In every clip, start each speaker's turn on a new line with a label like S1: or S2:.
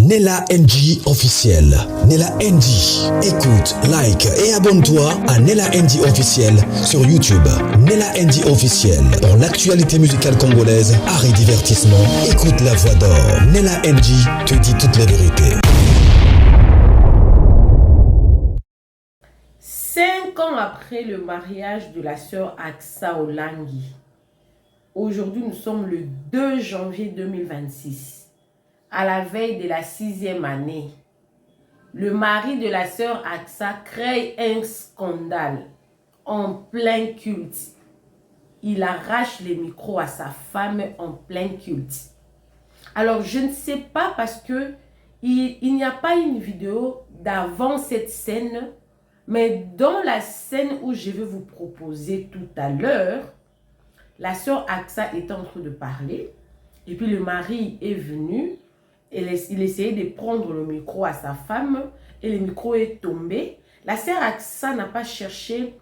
S1: Nella NG officiel. Nella NG. Écoute, like et abonne-toi à Nella NG officiel sur YouTube. Nella NG officiel. Pour l'actualité musicale congolaise, art et divertissement, écoute la voix d'or. Nella NG te dit toute la vérité.
S2: 5 ans après le mariage de la sœur Aksa Olangi, aujourd'hui nous sommes le 2 janvier 2026, à la veille de la 6e année. Le mari de la sœur Aksa crée un scandale en plein culte. Il arrache les micros à sa femme en plein culte. Alors je ne sais pas parce que il n'y a pas une vidéo d'avant cette scène, mais dans la scène où je vais vous proposer tout à l'heure, la sœur Aksa est en train de parler et puis le mari est venu et il essayait de prendre le micro à sa femme et le micro est tombé. La sœur Aksa n'a pas cherché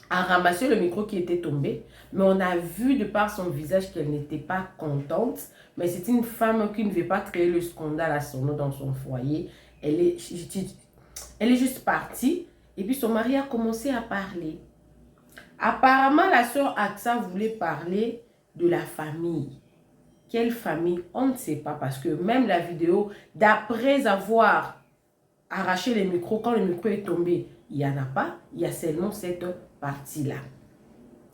S2: à ramasser le micro qui était tombé, mais on a vu de par son visage qu'elle n'était pas contente, mais c'est une femme qui ne veut pas créer le scandale à son nom dans son foyer. Elle est juste partie et puis son mari a commencé à parler. Apparemment, la sœur Aksa voulait parler de la famille. Quelle famille? On ne sait pas parce que même la vidéo, d'après avoir arraché les micros, quand le micro est tombé, il n'y en a pas. Il y a seulement cette partie-là.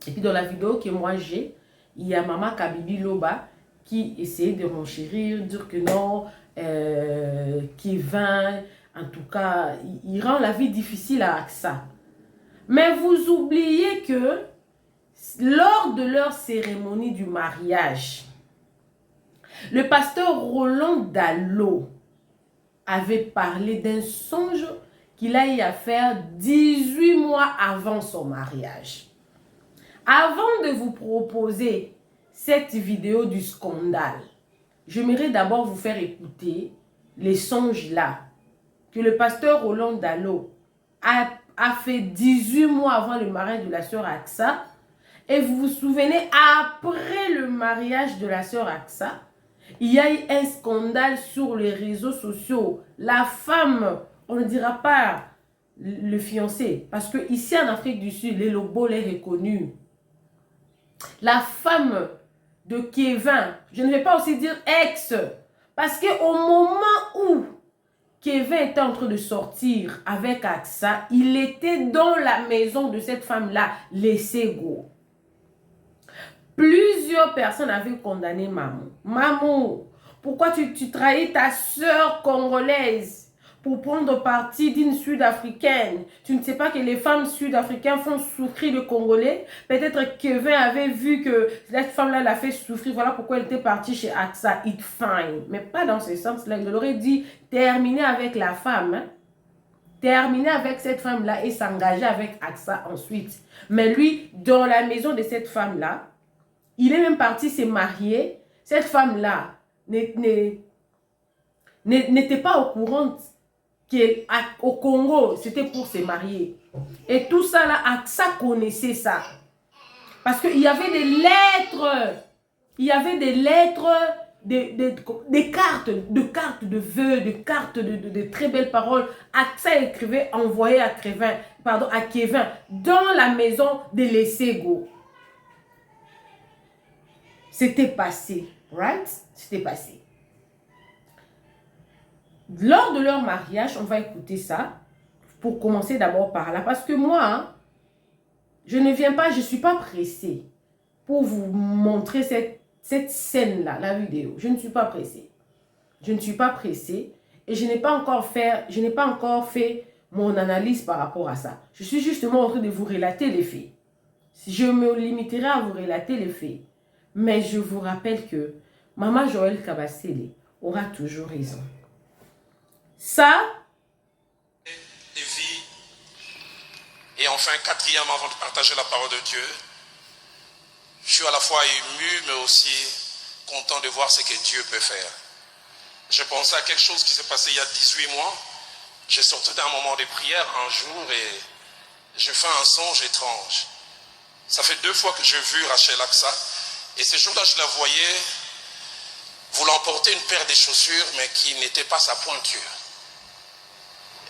S2: Et puis dans la vidéo que moi j'ai, il y a Maman Kabibi Loba qui essayait de renchérir, dire que non, Kevin, en tout cas, il rend la vie difficile à Aksa. Mais vous oubliez que lors de leur cérémonie du mariage, le pasteur Roland Dallot avait parlé d'un songe qu'il a eu à faire 18 mois avant son mariage. Avant de vous proposer cette vidéo du scandale, j'aimerais d'abord vous faire écouter les songes là que le pasteur Roland Dallot a fait 18 mois avant le mariage de la sœur Aksa. Et vous vous souvenez, après le mariage de la sœur Aksa, il y a eu un scandale sur les réseaux sociaux. La femme, on ne dira pas le fiancé, parce que ici en Afrique du Sud, les Lobo les reconnus. La femme de Kevin, je ne vais pas aussi dire ex, parce qu'au moment où Kevin était en train de sortir avec Aksa, il était dans la maison de cette femme-là, laissée go. Plusieurs personnes avaient condamné Maman. Maman, pourquoi tu trahis ta sœur congolaise pour prendre parti d'une Sud-Africaine? Tu ne sais pas que les femmes sud-africaines font souffrir le Congolais? Peut-être que Kevin avait vu que cette femme-là l'a fait souffrir. Voilà pourquoi elle était partie chez Aksa. It's fine. Mais pas dans ce sens-là. Il aurait dit terminer avec la femme. Hein? Terminer avec cette femme-là et s'engager avec Aksa ensuite. Mais lui, dans la maison de cette femme-là, il est même parti se marier. Cette femme-là n'était pas au courant qu'au Congo, c'était pour se marier. Et tout ça, là, Aksa connaissait ça. Parce qu'il y avait des lettres. Il y avait des lettres, des cartes de vœux, des cartes de très belles paroles. Aksa écrivait, envoyait à Kevin dans la maison de Lessego. C'était passé, right? C'était passé. Lors de leur mariage, on va écouter ça pour commencer d'abord par là. Parce que moi, hein, je ne suis pas pressée pour vous montrer cette scène-là, la vidéo. Je ne suis pas pressée. Je ne suis pas pressée et je n'ai pas encore fait mon analyse par rapport à ça. Je suis justement en train de vous relater les faits. Je me limiterai à vous relater les faits. Mais je vous rappelle que Maman Joël Kabasele aura toujours raison. Ça.
S3: Des vies. Et enfin, quatrièmement, avant de partager la parole de Dieu, je suis à la fois ému, mais aussi content de voir ce que Dieu peut faire. Je pensais à quelque chose qui s'est passé il y a 18 mois. J'ai sorti d'un moment de prière un jour et je fais un songe étrange. Ça fait 2 fois que j'ai vu Rachel Aksa. Et ce jour-là, je la voyais voulant porter une paire de chaussures, mais qui n'était pas sa pointure.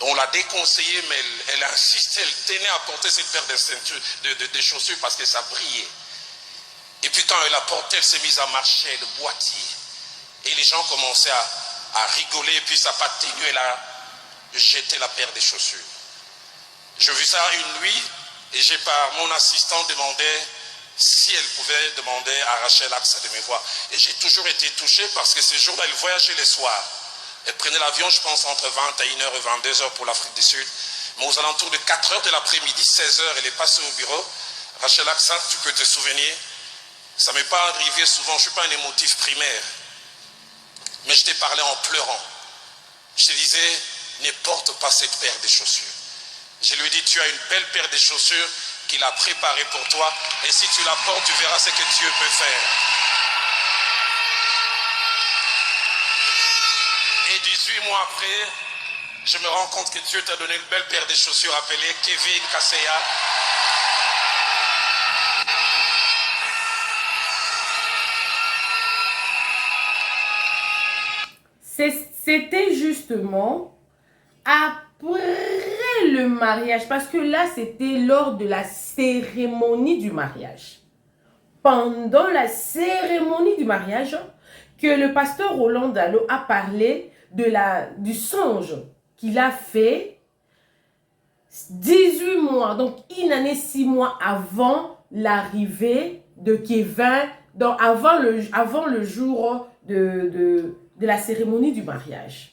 S3: On l'a déconseillé, mais elle insistait, elle tenait à porter cette paire de chaussures parce que ça brillait. Et puis quand elle a porté, elle s'est mise à marcher, elle boitillait. Et les gens commençaient à rigoler, et puis ça n'a pas tenu, elle a jeté la paire de chaussures. J'ai vu ça une nuit, et j'ai par mon assistant demandé si elle pouvait demander à Rachel Axa de me voir. Et j'ai toujours été touché parce que ce jour-là, elle voyageait les soirs. Elle prenait l'avion, je pense, entre 21h et 22h pour l'Afrique du Sud. Mais aux alentours de 4h de l'après-midi, 16h, elle est passée au bureau. Rachel Axa, tu peux te souvenir, ça ne m'est pas arrivé souvent, je ne suis pas un émotif primaire. Mais je t'ai parlé en pleurant. Je te disais, ne porte pas cette paire de chaussures. Je lui ai dit, tu as une belle paire de chaussures qu'il a préparée pour toi. Et si tu la portes, tu verras ce que Dieu peut faire. Et 18 mois après, je me rends compte que Dieu t'a donné une belle paire de chaussures appelée Kevin Kasseya.
S2: C'était justement après le mariage, parce que là, c'était lors de la cérémonie du mariage. Pendant la cérémonie du mariage, que le pasteur Roland Dallot a parlé du songe qu'il a fait 18 mois, donc une année, 6 mois avant l'arrivée de Kevin, donc avant le jour de la cérémonie du mariage.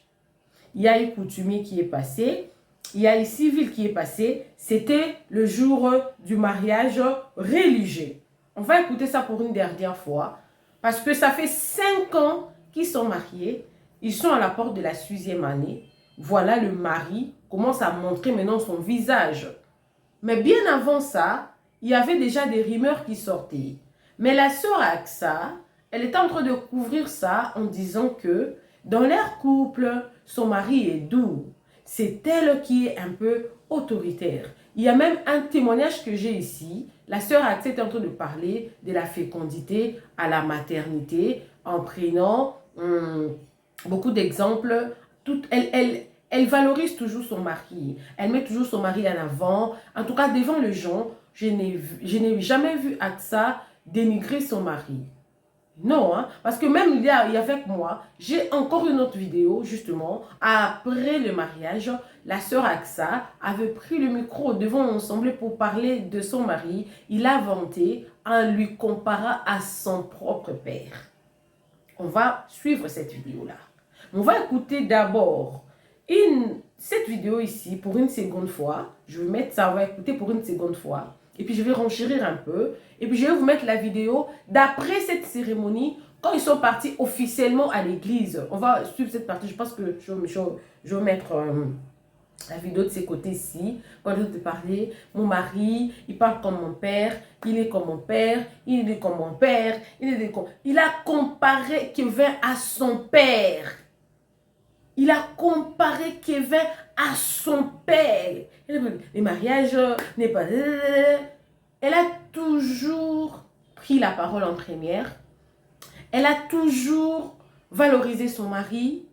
S2: Il y a un coutumier qui est passé, il y a un civil qui est passé, c'était le jour du mariage religieux. On va écouter ça pour une dernière fois, parce que ça fait 5 ans qu'ils sont mariés, ils sont à la porte de la 6e année. Voilà, le mari commence à montrer maintenant son visage. Mais bien avant ça, il y avait déjà des rumeurs qui sortaient. Mais la sœur Axa, elle était en train de couvrir ça en disant que dans leur couple, son mari est doux. C'est elle qui est un peu autoritaire. Il y a même un témoignage que j'ai ici. La sœur Axa est en train de parler de la fécondité à la maternité en prenant beaucoup d'exemples. Elle valorise toujours son mari. Elle met toujours son mari en avant. En tout cas, devant les gens, je n'ai jamais vu Axa dénigrer son mari. Non, hein? Parce que même il y a avec moi, j'ai encore une autre vidéo, justement, après le mariage, la sœur Axa avait pris le micro devant l'ensemble pour parler de son mari. Il a vanté en lui comparant à son propre père. On va suivre cette vidéo-là. On va écouter d'abord cette vidéo ici pour une seconde fois. Je vais mettre ça, on va écouter pour une seconde fois. Et puis je vais renchérir un peu. Et puis je vais vous mettre la vidéo d'après cette cérémonie, quand ils sont partis officiellement à l'église. On va suivre cette partie. Je pense que je vais mettre la vidéo de ces côtés-ci. Quand je te parlais, mon mari, il parle comme mon père, il est comme mon père, il est comme mon père, il a comparé Kevin à son père. Il a comparé Kevin à son père. Le mariage n'est pas... Elle a toujours pris la parole en première. Elle a toujours valorisé son mari.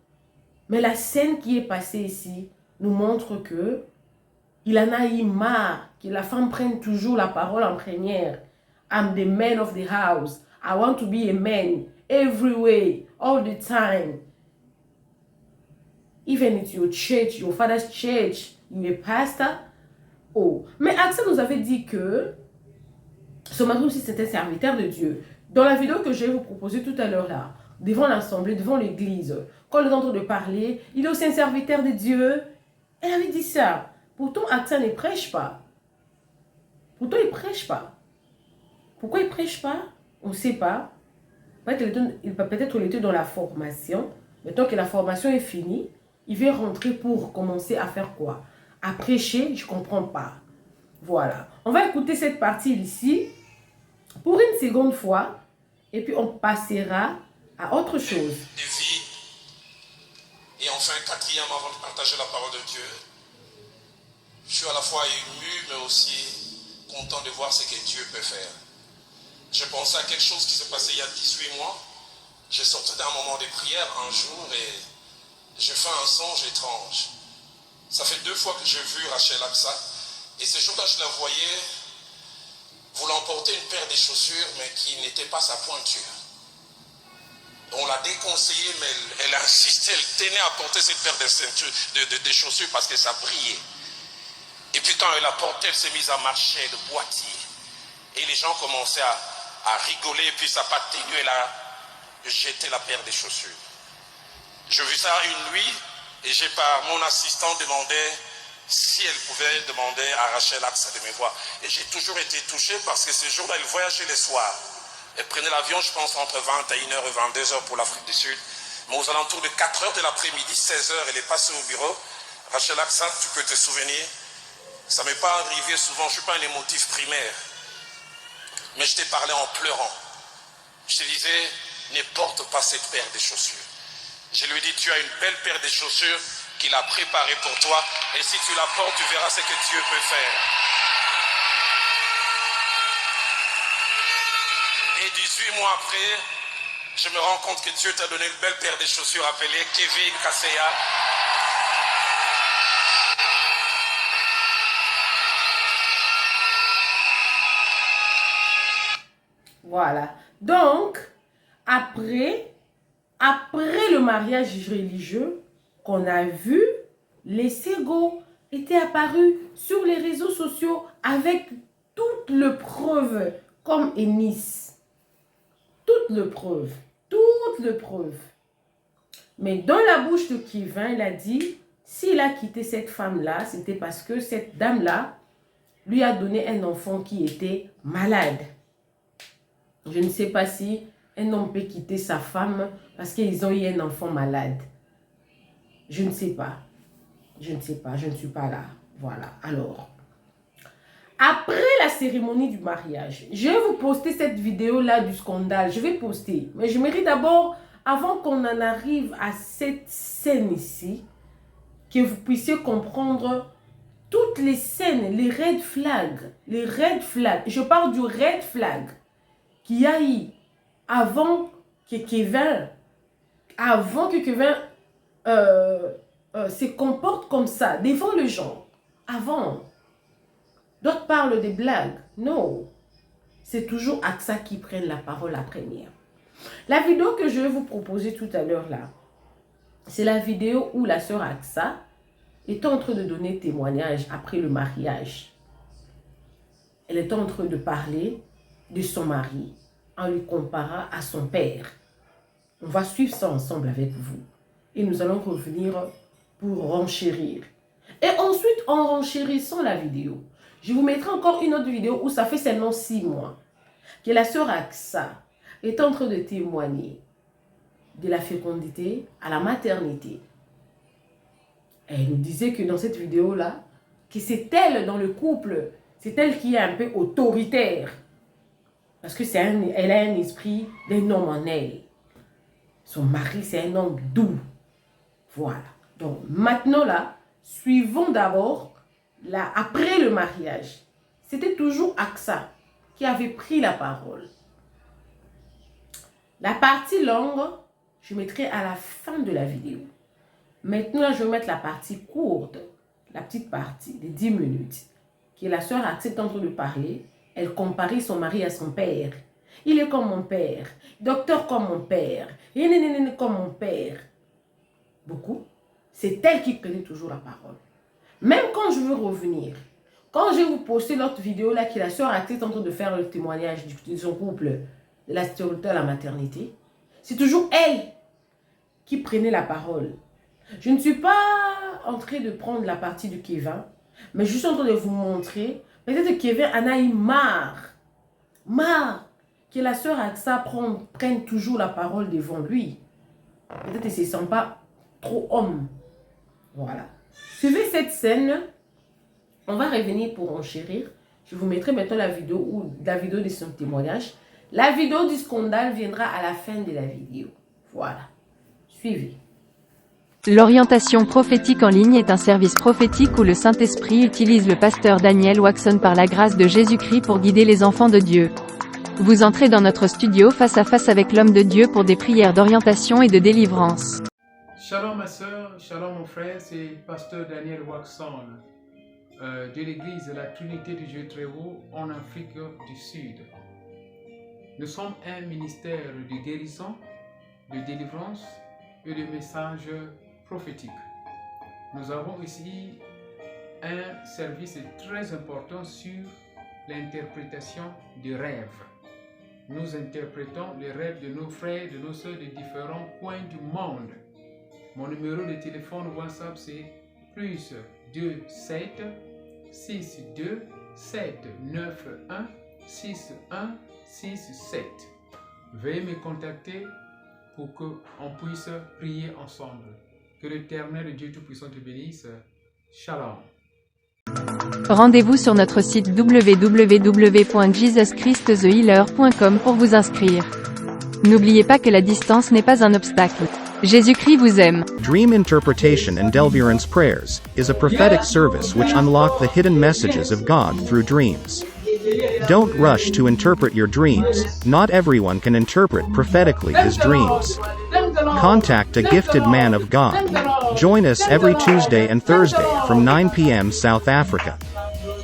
S2: Mais la scène qui est passée ici nous montre que il en a eu marre que la femme prenne toujours la parole en première. I'm the man of the house. I want to be a man every way, all the time. Even it's your church, your father's church, you're a pastor. Oh, mais Axa nous avait dit que son mari aussi c'était un serviteur de Dieu. Dans la vidéo que je vais vous proposer tout à l'heure là, devant l'assemblée, devant l'église, quand il est en train de parler, il est aussi un serviteur de Dieu. Elle avait dit ça. Pourtant, Axa ne prêche pas. Pourtant, il ne prêche pas. Pourquoi il ne prêche pas? On ne sait pas. Peut-être qu'il était dans la formation. Maintenant que la formation est finie, il veut rentrer pour commencer à faire quoi? À prêcher, je ne comprends pas. Voilà. On va écouter cette partie ici pour une seconde fois. Et puis, on passera à autre chose.
S3: Et enfin, 4e, avant de partager la parole de Dieu, je suis à la fois ému, mais aussi content de voir ce que Dieu peut faire. Je pensais à quelque chose qui s'est passé il y a 18 mois. Je sortais d'un moment de prière un jour et j'ai fait un songe étrange. Ça fait 2 fois que j'ai vu Rachel Aksa. Et ce jour-là, je la voyais voulant porter une paire de chaussures, mais qui n'était pas sa pointure. On l'a déconseillé, mais elle insistait, elle tenait à porter cette paire de chaussures parce que ça brillait. Et puis quand elle a porté, elle s'est mise à marcher, de boitiller. Et les gens commençaient à rigoler, et puis sa patte ténue, elle a jeté la paire de chaussures. J'ai vu ça une nuit, et j'ai par mon assistant demandé si elle pouvait demander à Rachel Aksa de me voir. Et j'ai toujours été touché parce que ce jour-là, elle voyageait les soirs. Elle prenait l'avion, je pense, entre 21h et 22h pour l'Afrique du Sud. Mais aux alentours de 4h de l'après-midi, 16h, elle est passée au bureau. Rachel Aksa, tu peux te souvenir, ça ne m'est pas arrivé souvent, je ne suis pas un émotif primaire. Mais je t'ai parlé en pleurant. Je te disais, ne porte pas cette paire de chaussures. Je lui ai dit, tu as une belle paire de chaussures qu'il a préparée pour toi. Et si tu la portes, tu verras ce que Dieu peut faire. Et 18 mois après, je me rends compte que Dieu t'a donné une belle paire de chaussures appelée Kevin Kaseya.
S2: Voilà. Donc, après le mariage religieux qu'on a vu, les Sego étaient apparus sur les réseaux sociaux avec toutes les preuves, comme Ennis. Toutes les preuves. Toutes les preuves. Mais dans la bouche de Kevin, il a dit, s'il a quitté cette femme-là, c'était parce que cette dame-là lui a donné un enfant qui était malade. Je ne sais pas si un homme peut quitter sa femme parce qu'ils ont eu un enfant malade. Je ne sais pas. Je ne sais pas. Je ne suis pas là. Voilà. Alors, après la cérémonie du mariage, je vais vous poster cette vidéo-là du scandale. Je vais poster. Mais je mérite d'abord, avant qu'on en arrive à cette scène ici, que vous puissiez comprendre toutes les scènes, les red flags. Les red flags. Je parle du red flag qu'il y a eu avant que Kevin se comporte comme ça, devant les gens. Avant. D'autres parlent des blagues. Non. C'est toujours Aksa qui prenne la parole la première. La vidéo que je vais vous proposer tout à l'heure là, c'est la vidéo où la sœur Aksa est en train de donner témoignage après le mariage. Elle est en train de parler de son mari en lui comparant à son père. On va suivre ça ensemble avec vous. Et nous allons revenir pour renchérir. Et ensuite, en renchérissant la vidéo, je vous mettrai encore une autre vidéo où ça fait seulement 6 mois que la sœur Aksa est en train de témoigner de la fécondité à la maternité. Elle nous disait que dans cette vidéo-là, que c'est elle dans le couple, c'est elle qui est un peu autoritaire. Parce que elle a un esprit d'un homme en elle. Son mari, c'est un homme doux. Voilà. Donc, maintenant là, suivons d'abord, après le mariage. C'était toujours Aksa qui avait pris la parole. La partie longue, je mettrai à la fin de la vidéo. Maintenant, là, je vais mettre la partie courte, la petite partie de 10 minutes, que la sœur accepte en train de parler. Elle comparait son mari à son père. Il est comme mon père, docteur comme mon père, comme mon père. Beaucoup. C'est elle qui prenait toujours la parole. Même quand je veux revenir, quand je vais vous poster l'autre vidéo là, que la sœur accepte en train de faire le témoignage de son couple, de la stérilité à la maternité, c'est toujours elle qui prenait la parole. Je ne suis pas en train de prendre la partie de Kevin, mais je suis en train de vous montrer. Peut-être que Kevin en a eu marre que la sœur Aksa prenne toujours la parole devant lui. Peut-être qu'il ne se sent pas trop homme. Voilà. Suivez cette scène. On va revenir pour enchérir. Je vous mettrai maintenant la vidéo de son témoignage. La vidéo du scandale viendra à la fin de la vidéo. Voilà. Suivez.
S4: L'orientation prophétique en ligne est un service prophétique où le Saint-Esprit utilise le pasteur Daniel Waxon par la grâce de Jésus-Christ pour guider les enfants de Dieu. Vous entrez dans notre studio face à face avec l'homme de Dieu pour des prières d'orientation et de délivrance.
S5: Shalom ma soeur, shalom mon frère, c'est pasteur Daniel Waxon de l'église de la Trinité du Dieu très haut en Afrique du Sud. Nous sommes un ministère de guérison, de délivrance et de messages prophétiques. Nous avons ici un service très important sur l'interprétation des rêves. Nous interprétons les rêves de nos frères, de nos soeurs de différents coins du monde. Mon numéro de téléphone WhatsApp c'est plus 27 62 791 6167. Veuillez me contacter pour qu'on puisse prier ensemble. Que l'Éternel Dieu Tout-Puissant te bénisse. Shalom.
S4: Rendez-vous sur notre site www.jesuschristthehealer.com pour vous inscrire. N'oubliez pas que la distance n'est pas un obstacle. Jésus-Christ vous aime.
S6: Dream Interpretation and Deliverance Prayers is a prophetic service which unlock the hidden messages of God through dreams. Don't rush to interpret your dreams. Not everyone can interpret prophetically his dreams. Contact a gifted man of God. Join us every Tuesday and Thursday from 9 p.m. South Africa.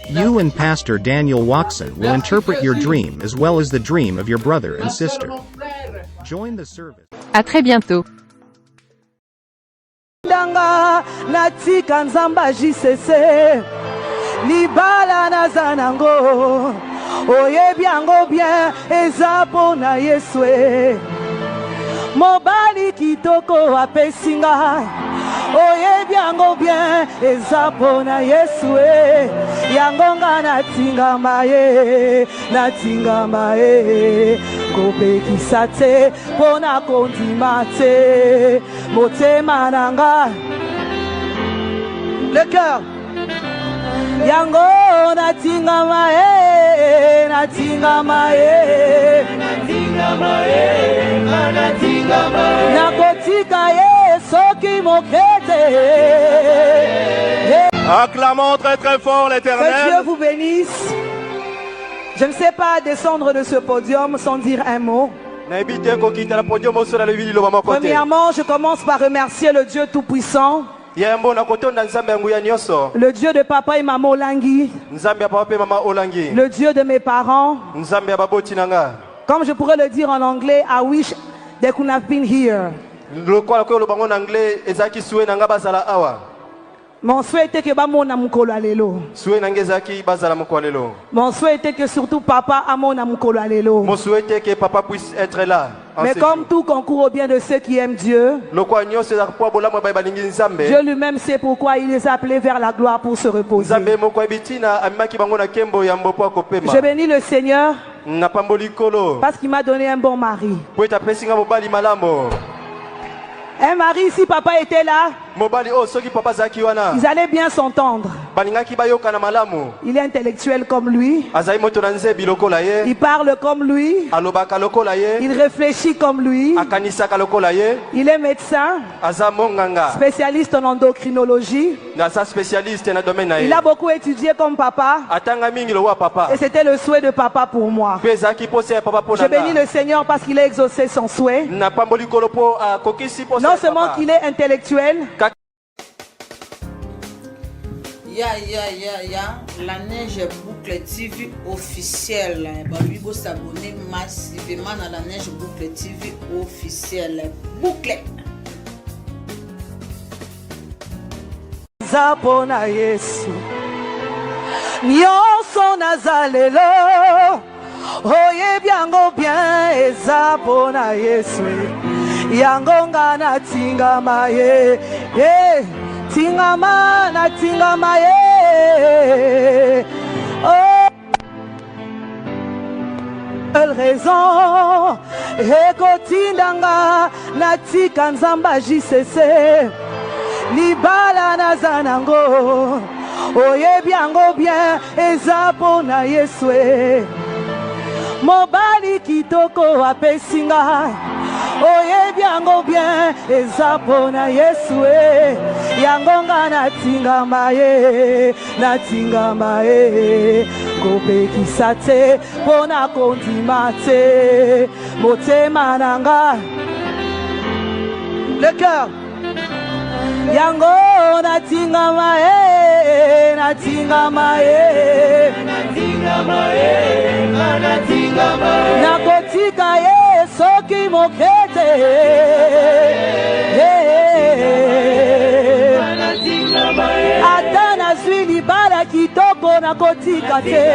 S6: You and Pastor Daniel Waxon will interpret your dream as well as the dream of your brother and sister. Join the service.
S4: À très bientôt.
S7: Danga natika nzamba JCC libala nazanango oyebiango bien ezapo na Yesue mobali kitoko apesinga oyebiango bien ezapo na Yesue yangonga natinga mae kopekisa te pona kondima te motema nanga le cœur yango natinga mae nakotika ye soki mokete.
S8: Acclamons très très fort l'Éternel.
S7: Que Dieu vous bénisse. Je ne sais pas descendre de ce podium sans dire un mot. Premièrement, je commence par remercier le Dieu Tout-Puissant, le Dieu de papa et maman Olangi, le Dieu de mes parents. Comme je pourrais le dire en anglais, I wish they could have been here. Mon souhait était que bamona mukolo alelo. Mon souhait était que surtout papa amona mukolo alelo.
S8: Mon souhait était que papa puisse être là.
S7: Mais comme tout concourt au bien de ceux qui aiment Dieu, Dieu lui-même sait pourquoi il les a appelés vers la gloire pour se reposer. Je bénis le Seigneur parce qu'il m'a donné un bon mari. Un mari, si papa était là, ils allaient bien s'entendre. Il est intellectuel comme lui. Il parle comme lui. Il réfléchit comme lui. Il est médecin, spécialiste en endocrinologie. Il a beaucoup étudié comme papa. Et c'était le souhait de papa pour moi. Je bénis le Seigneur parce qu'il a exaucé son souhait. Non seulement qu'il est intellectuel.
S9: La Neige Boucle TV officielle. Lui faut s'abonner massivement à la Neige Boucle TV officielle. Boucle.
S7: Zapona Yesu. Nyonso nazalelo. Oye biango bien ezapona Yesu. Yangonga na tingama ye. Tingama na tingama ye. Oh, raison ekotindanga na tika nzamba JCC libala na zanango oyebiango bien ezapo na Yesue mobali kitoko apesinga oyebi yango bien eza mpona Yesu yango nga natingama ye kopekisa te mpona kondima te motema na nga le cœur yango natingama ye nakotika ye soki mokete ata nazwi libala kitoko nakotika te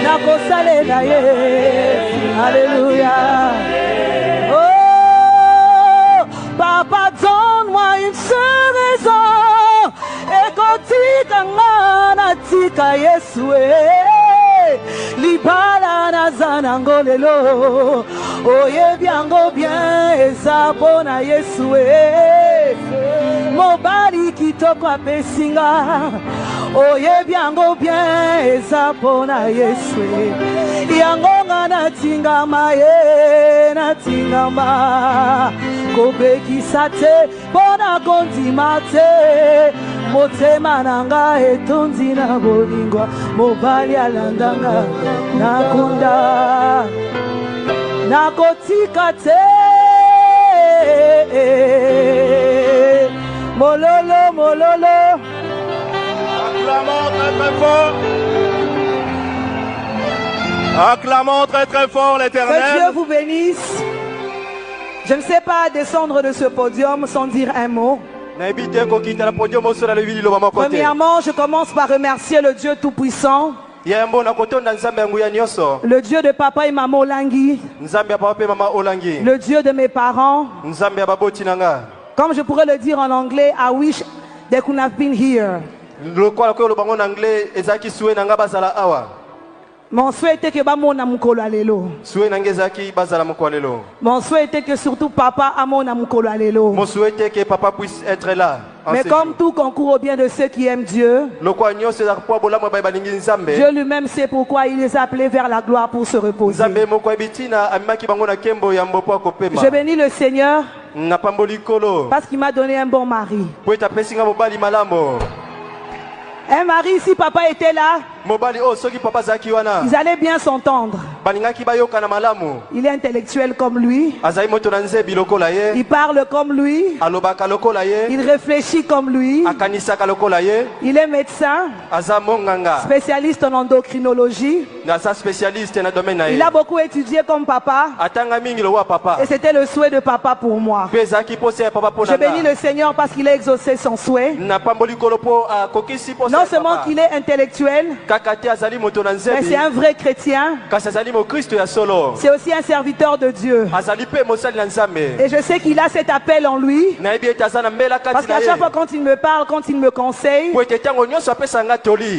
S7: nakosalela ye. Alléluia. Oh papa, donne-moi une seule raison ekotika nga natika Yesu libala naza nango lelo oyebi yango bien eza mpona Yesu mobali kitoko apesinga oyebi yango bien eza mpona Yesu yango nga natingama kopekisa te mpona kondima te motema na nga etondi na bolingwa mobali alandanga nakunda nakotika te mololo
S8: Acclamons très très fort l'Éternel.
S7: Que Dieu vous bénisse. Je ne sais pas descendre de ce podium sans dire un mot. Premièrement, je commence par remercier le Dieu Tout-Puissant, le Dieu de papa et maman Olangi, le Dieu de mes parents. Comme je pourrais le dire en anglais, I wish they could have been here. Mon souhait était que bamona mukolo alelo. Mon souhait était que surtout papa amona mukolo alelo.
S8: Mon souhait était que papa puisse être là.
S7: Mais comme tout concourt au bien de ceux qui aiment Dieu, Dieu lui-même sait pourquoi il les a appelés vers la gloire pour se reposer. Je bénis le Seigneur parce qu'il m'a donné un bon mari. Un mari, si papa était là, ils allaient bien s'entendre. Il est intellectuel comme lui. Il parle comme lui. Il réfléchit comme lui. Il est médecin, spécialiste en endocrinologie. Il a beaucoup étudié comme papa. Et c'était le souhait de papa pour moi. Je bénis le Seigneur parce qu'il a exaucé son souhait. Non seulement qu'il est intellectuel, mais c'est un vrai chrétien. C'est aussi un serviteur de Dieu. Et je sais qu'il a cet appel en lui. Parce qu'à chaque fois quand il me parle, quand il me conseille,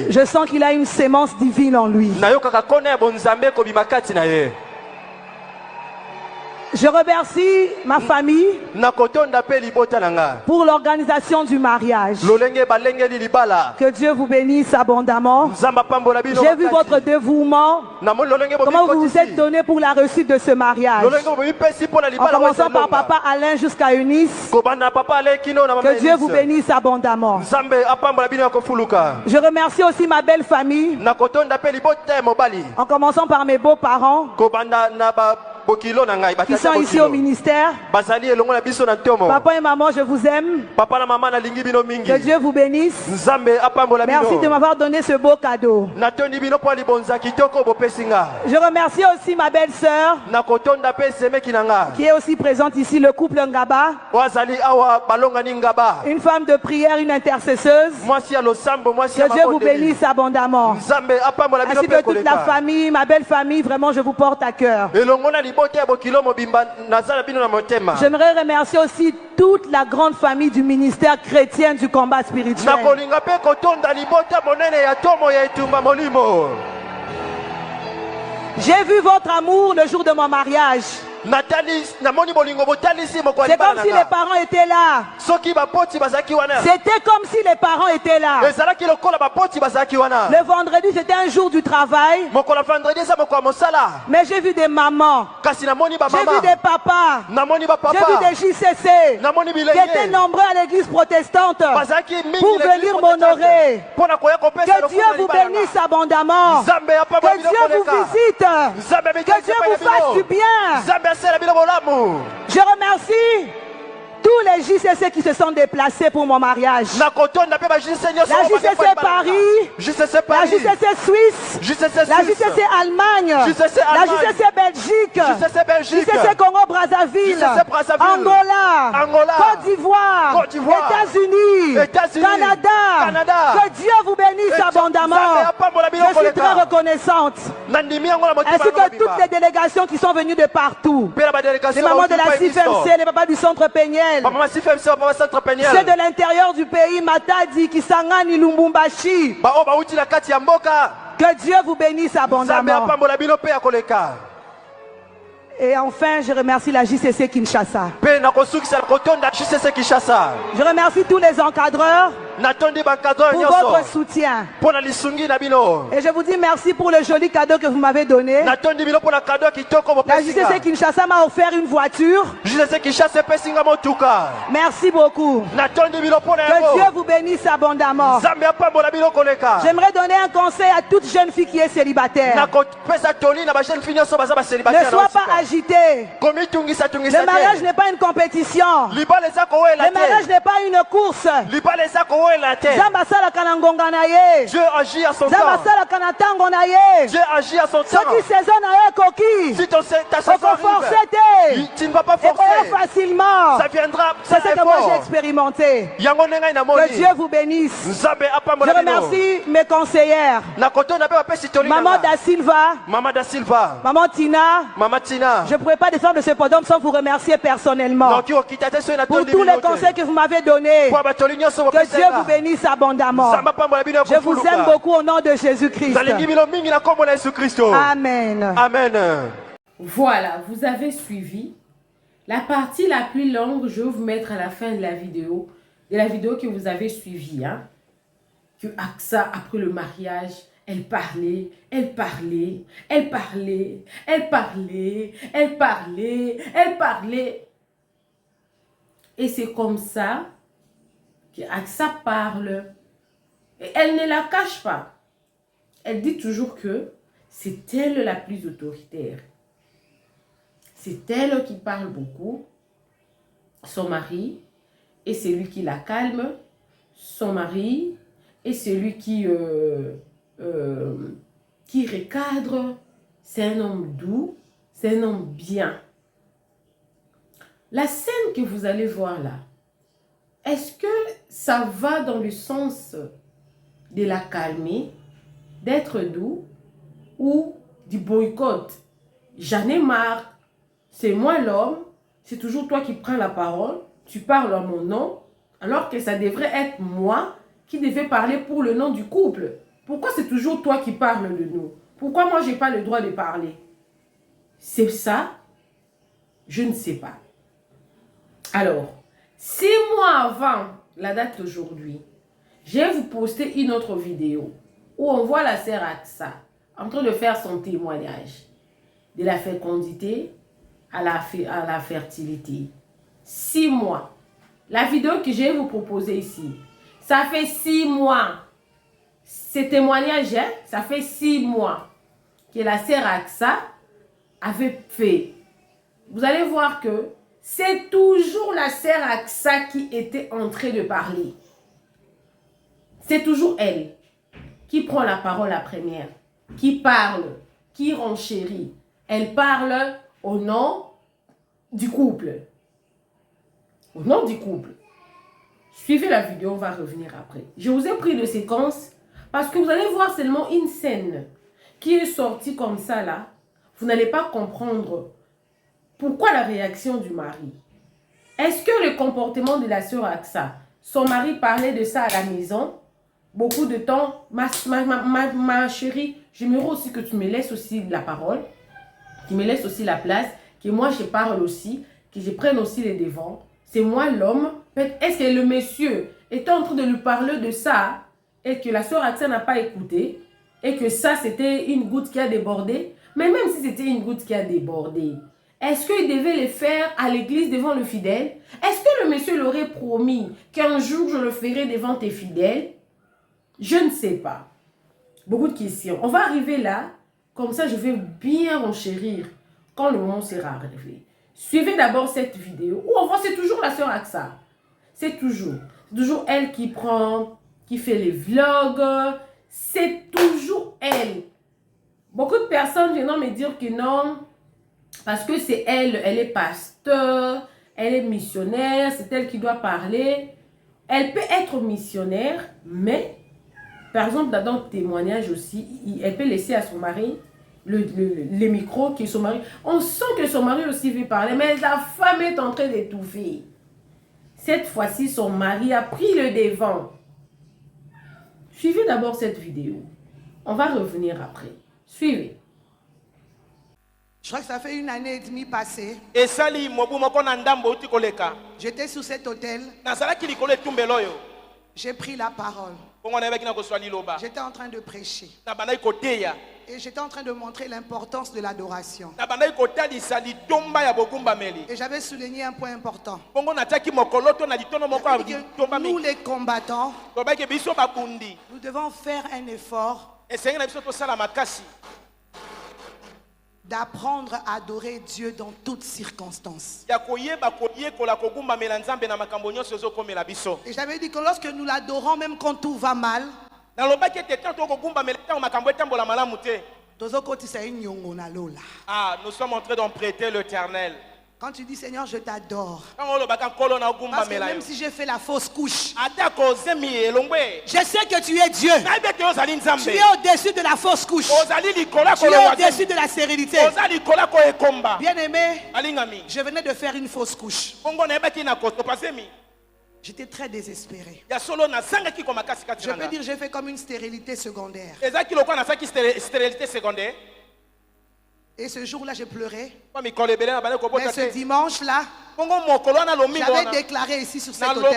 S7: je sens qu'il a une sémence divine en lui. Je remercie ma famille pour l'organisation du mariage. Que Dieu vous bénisse abondamment. J'ai vu votre dévouement, comment vous vous êtes donné pour la réussite de ce mariage. En commençant par papa Alain jusqu'à Eunice. Que Dieu vous bénisse abondamment. Je remercie aussi ma belle famille, en commençant par mes beaux-parents qui sont ici au ministère. Papa et maman, je vous aime. Que Dieu vous bénisse. Merci de m'avoir donné ce beau cadeau. Je remercie aussi ma belle-sœur qui est aussi présente ici, le couple Ngaba. Une femme de prière, une intercesseuse. Que Dieu vous bénisse abondamment. Ainsi que toute la famille, ma belle famille, vraiment je vous porte à cœur. J'aimerais remercier aussi toute la grande famille du ministère chrétien du combat spirituel. J'ai vu votre amour le jour de mon mariage. C'est comme si les parents étaient là. C'était comme si les parents étaient là. Le vendredi, c'était un jour du travail. Mais j'ai vu des mamans. J'ai vu des papas. J'ai vu des JCC qui étaient nombreux à l'église protestante pour venir m'honorer. Que Dieu vous bénisse abondamment. Que Dieu vous visite. Que Dieu vous fasse du bien. Je remercie tous les JCC qui se sont déplacés pour mon mariage. La JCC Paris, la JCC Suisse, la JCC Allemagne, la JCC Belgique, JCC Congo-Brazzaville, Angola, Côte d'Ivoire, États-Unis, Canada. Que Dieu vous bénisse abondamment. Je suis très reconnaissante. Ainsi que toutes les délégations qui sont venues de partout. Les mamans de la CIFMC, les papas du centre Péniel. C'est de l'intérieur du pays, Matadi, Kisangani, Lumbumbashi. Que Dieu vous bénisse abondamment. Et enfin, je remercie la JCC Kinshasa. Je remercie tous les encadreurs pour votre soutien. Et je vous dis merci pour le joli cadeau que vous m'avez donné. La JCC Kinshasa m'a offert une voiture. Merci beaucoup. Que Dieu vous bénisse abondamment. J'aimerais donner un conseil à toute jeune fille qui est célibataire. Ne sois pas agité. Le mariage n'est pas une compétition. Le mariage n'est pas une course. Dieu agit à son temps. Dieu agit à son temps. Tu ne vas pas forcer. Facilement. Ça viendra. C'est ce que moi j'ai expérimenté. Que Dieu vous bénisse. Je remercie mes conseillères. Maman Da Silva. Maman Tina. Je ne pourrais pas descendre de ce podium sans vous remercier personnellement. Pour tous les conseils que vous m'avez donnés. Que Dieu vous bénisse abondamment. Je vous aime beaucoup au nom de Jésus-Christ. Amen.
S2: Amen. Voilà, vous avez suivi. La partie la plus longue, je vais vous mettre à la fin de la vidéo que vous avez suivie. Hein? Que Aksa, après le mariage, elle parlait. Et c'est comme ça que Aksa parle. Et elle ne la cache pas. Elle dit toujours que c'est elle la plus autoritaire. C'est elle qui parle beaucoup. Son mari est celui qui la calme. Son mari est celui qui recadre. C'est un homme doux. C'est un homme bien. La scène que vous allez voir là, est-ce que ça va dans le sens de la calmer, d'être doux ou du boycott? J'en ai marre. C'est moi l'homme, c'est toujours toi qui prends la parole, tu parles à mon nom, alors que ça devrait être moi qui devais parler pour le nom du couple. Pourquoi c'est toujours toi qui parles de nous? Pourquoi moi je n'ai pas le droit de parler? C'est ça? Je ne sais pas. Alors, 6 mois avant la date d'aujourd'hui, je vais vous poster une autre vidéo où on voit la sœur Aksa en train de faire son témoignage de la fécondité à la fertilité. 6 mois. La vidéo que je vais vous proposer ici, ça fait 6 mois. Ce témoignage, hein, ça fait 6 mois que la sœur Aksa avait fait. Vous allez voir que c'est toujours la sœur Aksa qui était en train de parler. C'est toujours elle qui prend la parole la première, qui parle, qui renchérit. Elle parle au nom du couple. Au nom du couple. Suivez la vidéo, on va revenir après. Je vous ai pris de séquence parce que vous allez voir seulement une scène qui est sortie comme ça là. Vous n'allez pas comprendre pourquoi la réaction du mari. Est-ce que le comportement de la sœur Aksa, son mari parlait de ça à la maison, beaucoup de temps, ma chérie, j'aimerais aussi que tu me laisses aussi la parole, tu me laisses aussi la place, que moi je parle aussi, que je prenne aussi les devants. C'est moi l'homme. Est-ce que le monsieur était en train de lui parler de ça et que la sœur Axa n'a pas écouté et que ça c'était une goutte qui a débordé? Mais même si c'était une goutte qui a débordé, est-ce qu'il devait le faire à l'église devant le fidèle? Est-ce que le monsieur l'aurait promis qu'un jour je le ferai devant tes fidèles? Je ne sais pas. Beaucoup de questions. On va arriver là. Comme ça, je vais bien renchérir quand le moment sera arrivé. Suivez d'abord cette vidéo. Où on voit, c'est toujours la sœur Axa. C'est toujours elle qui prend, qui fait les vlogs. C'est toujours elle. Beaucoup de personnes viennent me dire que non, parce que c'est elle est pasteur, elle est missionnaire, c'est elle qui doit parler. Elle peut être missionnaire, mais, par exemple, dans le témoignage aussi, elle peut laisser à son mari les micros, que son mari... On sent que son mari aussi veut parler, mais la femme est en train d'étouffer. Cette fois-ci, son mari a pris le devant. Suivez d'abord cette vidéo. On va revenir après. Suivez.
S10: Je crois que ça fait 1 année et demie passée. J'étais sous cet hôtel. J'ai pris la parole. J'étais en train de prêcher. Et j'étais en train de montrer l'importance de l'adoration. Et j'avais souligné un point important. Nous les combattants, nous devons faire un effort d'apprendre à adorer Dieu dans toutes circonstances. Et j'avais dit que lorsque nous l'adorons, même quand tout va mal,
S3: nous sommes en train d'en prêter l'Éternel.
S10: Quand tu dis Seigneur, je t'adore. Parce que même si j'ai fait la fausse couche, je sais que tu es Dieu. Tu es au-dessus de la fausse couche. Tu es au-dessus de la stérilité. Bien aimé, je venais de faire une fausse couche. J'étais très désespéré. Je peux dire j'ai fait comme une stérilité secondaire. Et ce jour-là, j'ai pleuré. Mais ce dimanche-là, j'avais déclaré ici sur cet hôtel: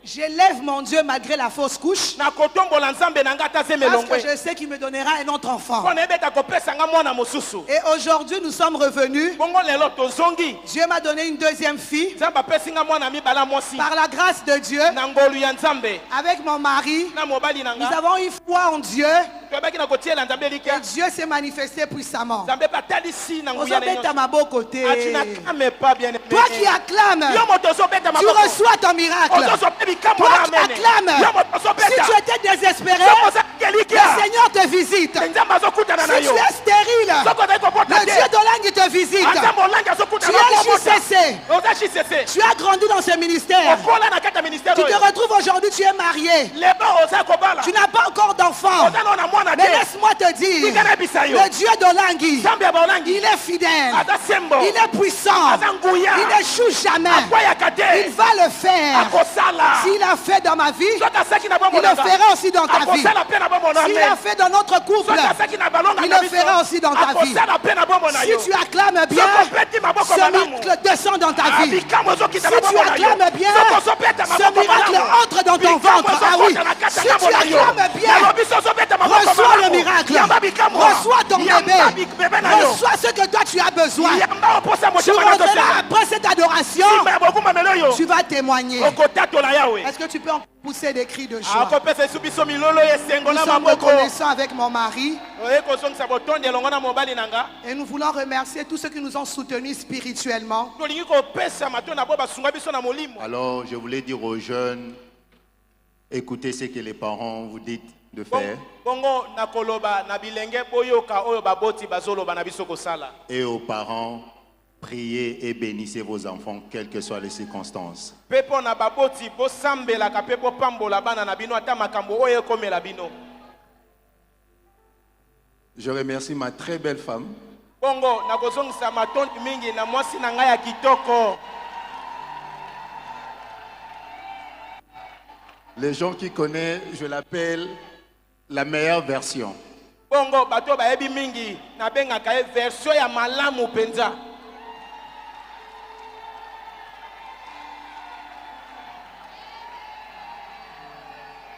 S10: j'élève mon Dieu malgré la fausse couche, parce que je sais qu'il me donnera un autre enfant. Et aujourd'hui, nous sommes revenus. Dieu m'a donné une deuxième fille. Par la grâce de Dieu, avec mon mari, nous avons eu foi en Dieu. Et Dieu s'est manifesté puissamment. Toi qui acclames, tu reçois ton miracle. Toi qui acclames, si tu étais désespéré, le Seigneur te visite. Si tu es stérile, le Dieu d'Olangi te visite. Tu es JCC. Tu as grandi dans ce ministère. Tu te retrouves aujourd'hui, tu es marié. Tu n'as pas encore d'enfant. Mais laisse-moi te dire, le Dieu d'Olangi, il est fidèle, il est puissant, il n'échoue jamais, il va le faire. S'il a fait dans ma vie, il le fera aussi dans ta vie. S'il a fait dans notre couple, il le fera aussi dans ta vie. Si tu acclames bien, ce miracle descend dans ta vie. Si tu acclames bien, ce miracle entre dans ton ventre. Ah oui, si tu acclames bien, reçois le miracle, reçois ton bébé, reçois ce que toi tu as besoin. Tu rentreras après cette adoration, tu vas témoigner. Est-ce que tu peux en pousser des cris de joie? Nous sommes reconnaissants avec mon mari et nous voulons remercier tous ceux qui nous ont soutenus spirituellement.
S11: Alors je voulais dire aux jeunes, écoutez ce que les parents vous disent de faire. Et aux parents, priez et bénissez vos enfants, quelles que soient les circonstances. Je remercie ma très belle femme. Les gens qui connaissent, je l'appelle la meilleure version.
S12: bongo bato bayebi mingi na bengaka ye version ya malamu penza.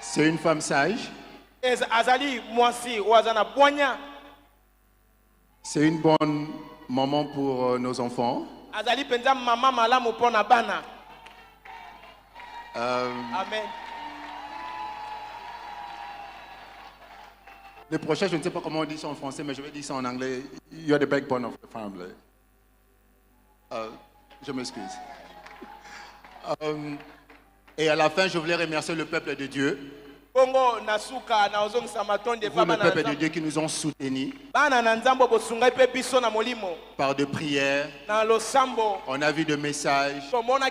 S11: C'est une femme sage.
S12: Azali mwasi wazana bonya.
S11: C'est une bonne maman pour nos enfants.
S12: Azali penza mama malamu pona bana. Amen.
S11: Le prochain, je ne sais pas comment on dit ça en français, mais je vais dire ça en anglais. You're the backbone of the family. Je m'excuse. Et à la fin, je voulais remercier le peuple de Dieu. Vous, le peuple de Dieu qui nous ont soutenus par des prières. On a vu des messages. On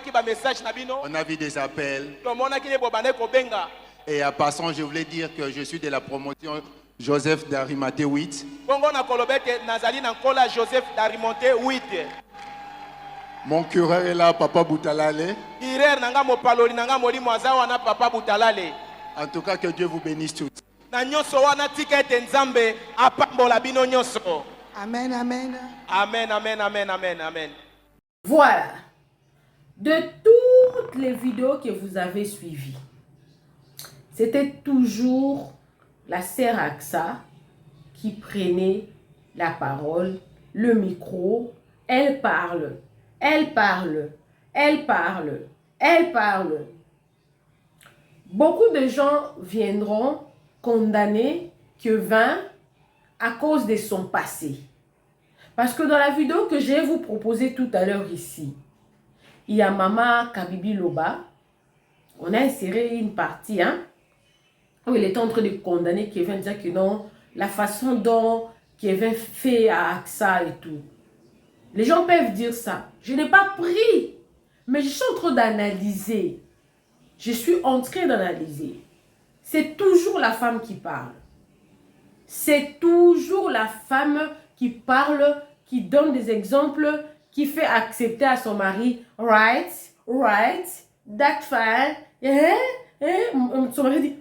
S11: a vu des appels. Et en passant, je voulais dire que je suis de la promotion Joseph d'Arimathée 8. Mon cureur est là, Papa Boutalale. En tout cas, que Dieu vous bénisse tous.
S12: Amen, amen. Amen, amen, amen, amen, amen.
S2: Voilà. De toutes les vidéos que vous avez suivies, c'était toujours la sœur Aksa qui prenait la parole, le micro. Elle parle, elle parle, elle parle, elle parle. Beaucoup de gens viendront condamner Kevin à cause de son passé. Parce que dans la vidéo que je vais vous proposer tout à l'heure ici, il y a Maman Kabibi Loba. On a inséré une partie, où il était en train de condamner Kevin, dire que non, la façon dont Kevin fait à Aksa et tout. Les gens peuvent dire ça. Je n'ai pas pris, mais je suis en train d'analyser. Je suis en train d'analyser. C'est toujours la femme qui parle. C'est toujours la femme qui parle, qui donne des exemples, qui fait accepter à son mari, right, that's fine. Son mari dit,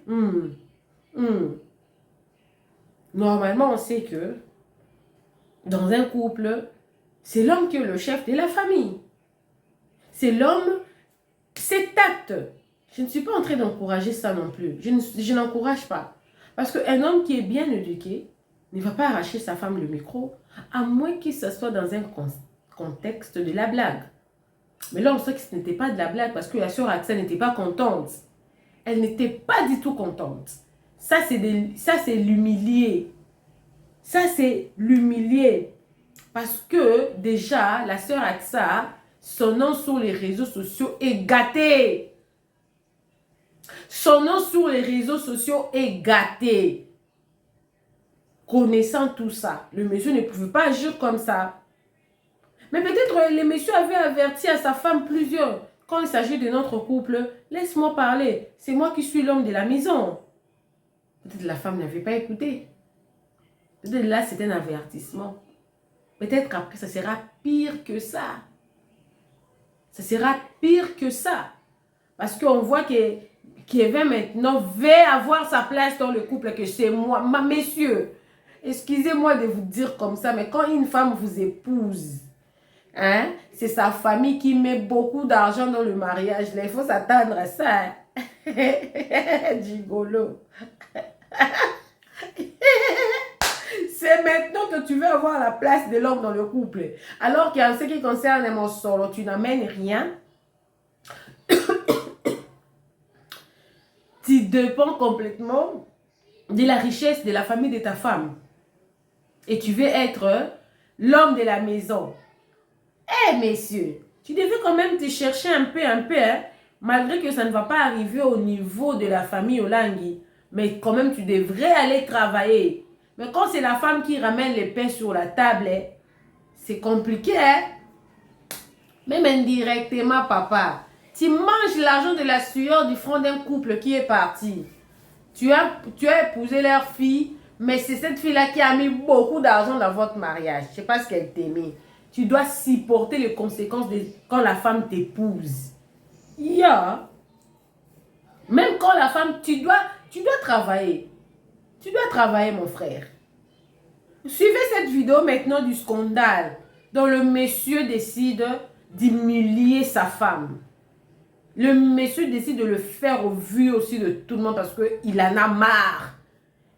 S2: Normalement, on sait que dans un couple, c'est l'homme qui est le chef de la famille. C'est l'homme, c'est tact. Je ne suis pas en train d'encourager ça non plus. Je n'encourage pas. Parce qu'un homme qui est bien éduqué ne va pas arracher sa femme le micro, à moins que ce soit dans un contexte de la blague. Mais là, on sait que ce n'était pas de la blague parce que la sœur Aksa n'était pas contente. Elle n'était pas du tout contente. Ça, c'est l'humilier. Ça, c'est l'humilier. Parce que déjà, la sœur Aksa, son nom sur les réseaux sociaux est gâté. Son nom sur les réseaux sociaux est gâté. Connaissant tout ça, le monsieur ne pouvait pas agir comme ça. Mais peut-être le monsieur avait averti à sa femme plusieurs. Quand il s'agit de notre couple, laisse-moi parler. C'est moi qui suis l'homme de la maison. Peut-être la femme n'avait pas écouté. Peut-être là, c'était un avertissement. Peut-être qu'après, ça sera pire que ça. Ça sera pire que ça. Parce qu'on voit que Kevin maintenant veut avoir sa place dans le couple, que c'est moi. Messieurs, excusez-moi de vous dire comme ça, mais quand une femme vous épouse, c'est sa famille qui met beaucoup d'argent dans le mariage. Là, il faut s'attendre à ça. Gigolo. C'est maintenant que tu veux avoir la place de l'homme dans le couple. Alors qu'en ce qui concerne mon solo, tu n'amènes rien. Tu dépends complètement de la richesse de la famille de ta femme. Et tu veux être l'homme de la maison. Eh, messieurs, tu devais quand même te chercher un peu, malgré que ça ne va pas arriver au niveau de la famille Olangi. Mais quand même, tu devrais aller travailler. Mais quand c'est la femme qui ramène les pains sur la table, c'est compliqué. Même indirectement, papa. Tu manges l'argent de la sueur du front d'un couple qui est parti. Tu as épousé leur fille, mais c'est cette fille-là qui a mis beaucoup d'argent dans votre mariage. Je ne sais pas ce qu'elle t'aimait. Tu dois supporter les conséquences quand la femme t'épouse. Yeah. Même quand la femme, tu dois travailler. Tu dois travailler, mon frère. Suivez cette vidéo maintenant du scandale dont le monsieur décide d'humilier sa femme. Le monsieur décide de le faire au vu aussi de tout le monde parce qu'il en a marre.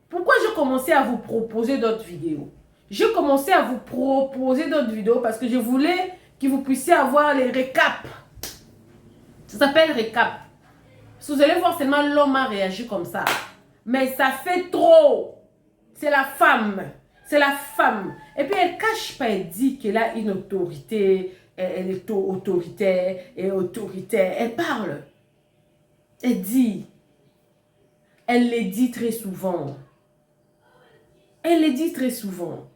S2: Pourquoi j'ai commencé à vous proposer d'autres vidéos? J'ai commencé à vous proposer d'autres vidéos parce que je voulais que vous puissiez avoir les récaps. Ça s'appelle récap. Vous allez voir seulement l'homme a réagi comme ça. Mais ça fait trop. C'est la femme. C'est la femme. Et puis elle cache pas, elle dit qu'elle a une autorité. Elle est autoritaire et autoritaire. Elle parle. Elle dit. Elle les dit très souvent. Elle les dit très souvent.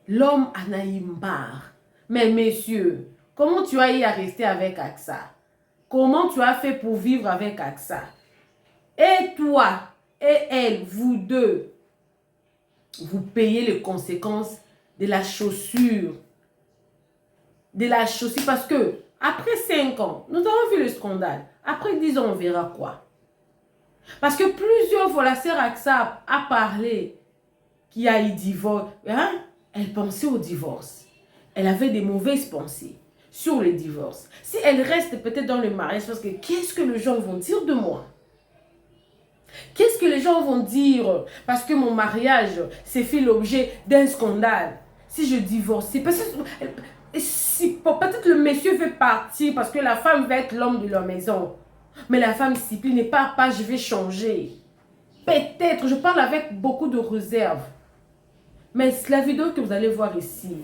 S2: L'homme en a eu marre. Mais messieurs, comment tu as eu à rester avec Aksa? Comment tu as fait pour vivre avec Aksa? Et toi et elle, vous deux, vous payez les conséquences de la chaussure. De la chaussure. Parce que après 5 ans, nous avons vu le scandale. Après 10 ans, on verra quoi. Parce que plusieurs fois, la sœur Aksa a parlé qu'il y a eu divorce. Hein? Elle pensait au divorce. Elle avait des mauvaises pensées sur le divorce. Si elle reste peut-être dans le mariage, parce que qu'est-ce que les gens vont dire de moi? Qu'est-ce que les gens vont dire? Parce que mon mariage s'est fait l'objet d'un scandale. Si je divorce, c'est parce que si, peut-être le monsieur veut partir parce que la femme va être l'homme de leur maison. Mais la femme s'y n'est pas, je vais changer. Peut-être, je parle avec beaucoup de réserve. Mais la vidéo que vous allez voir ici,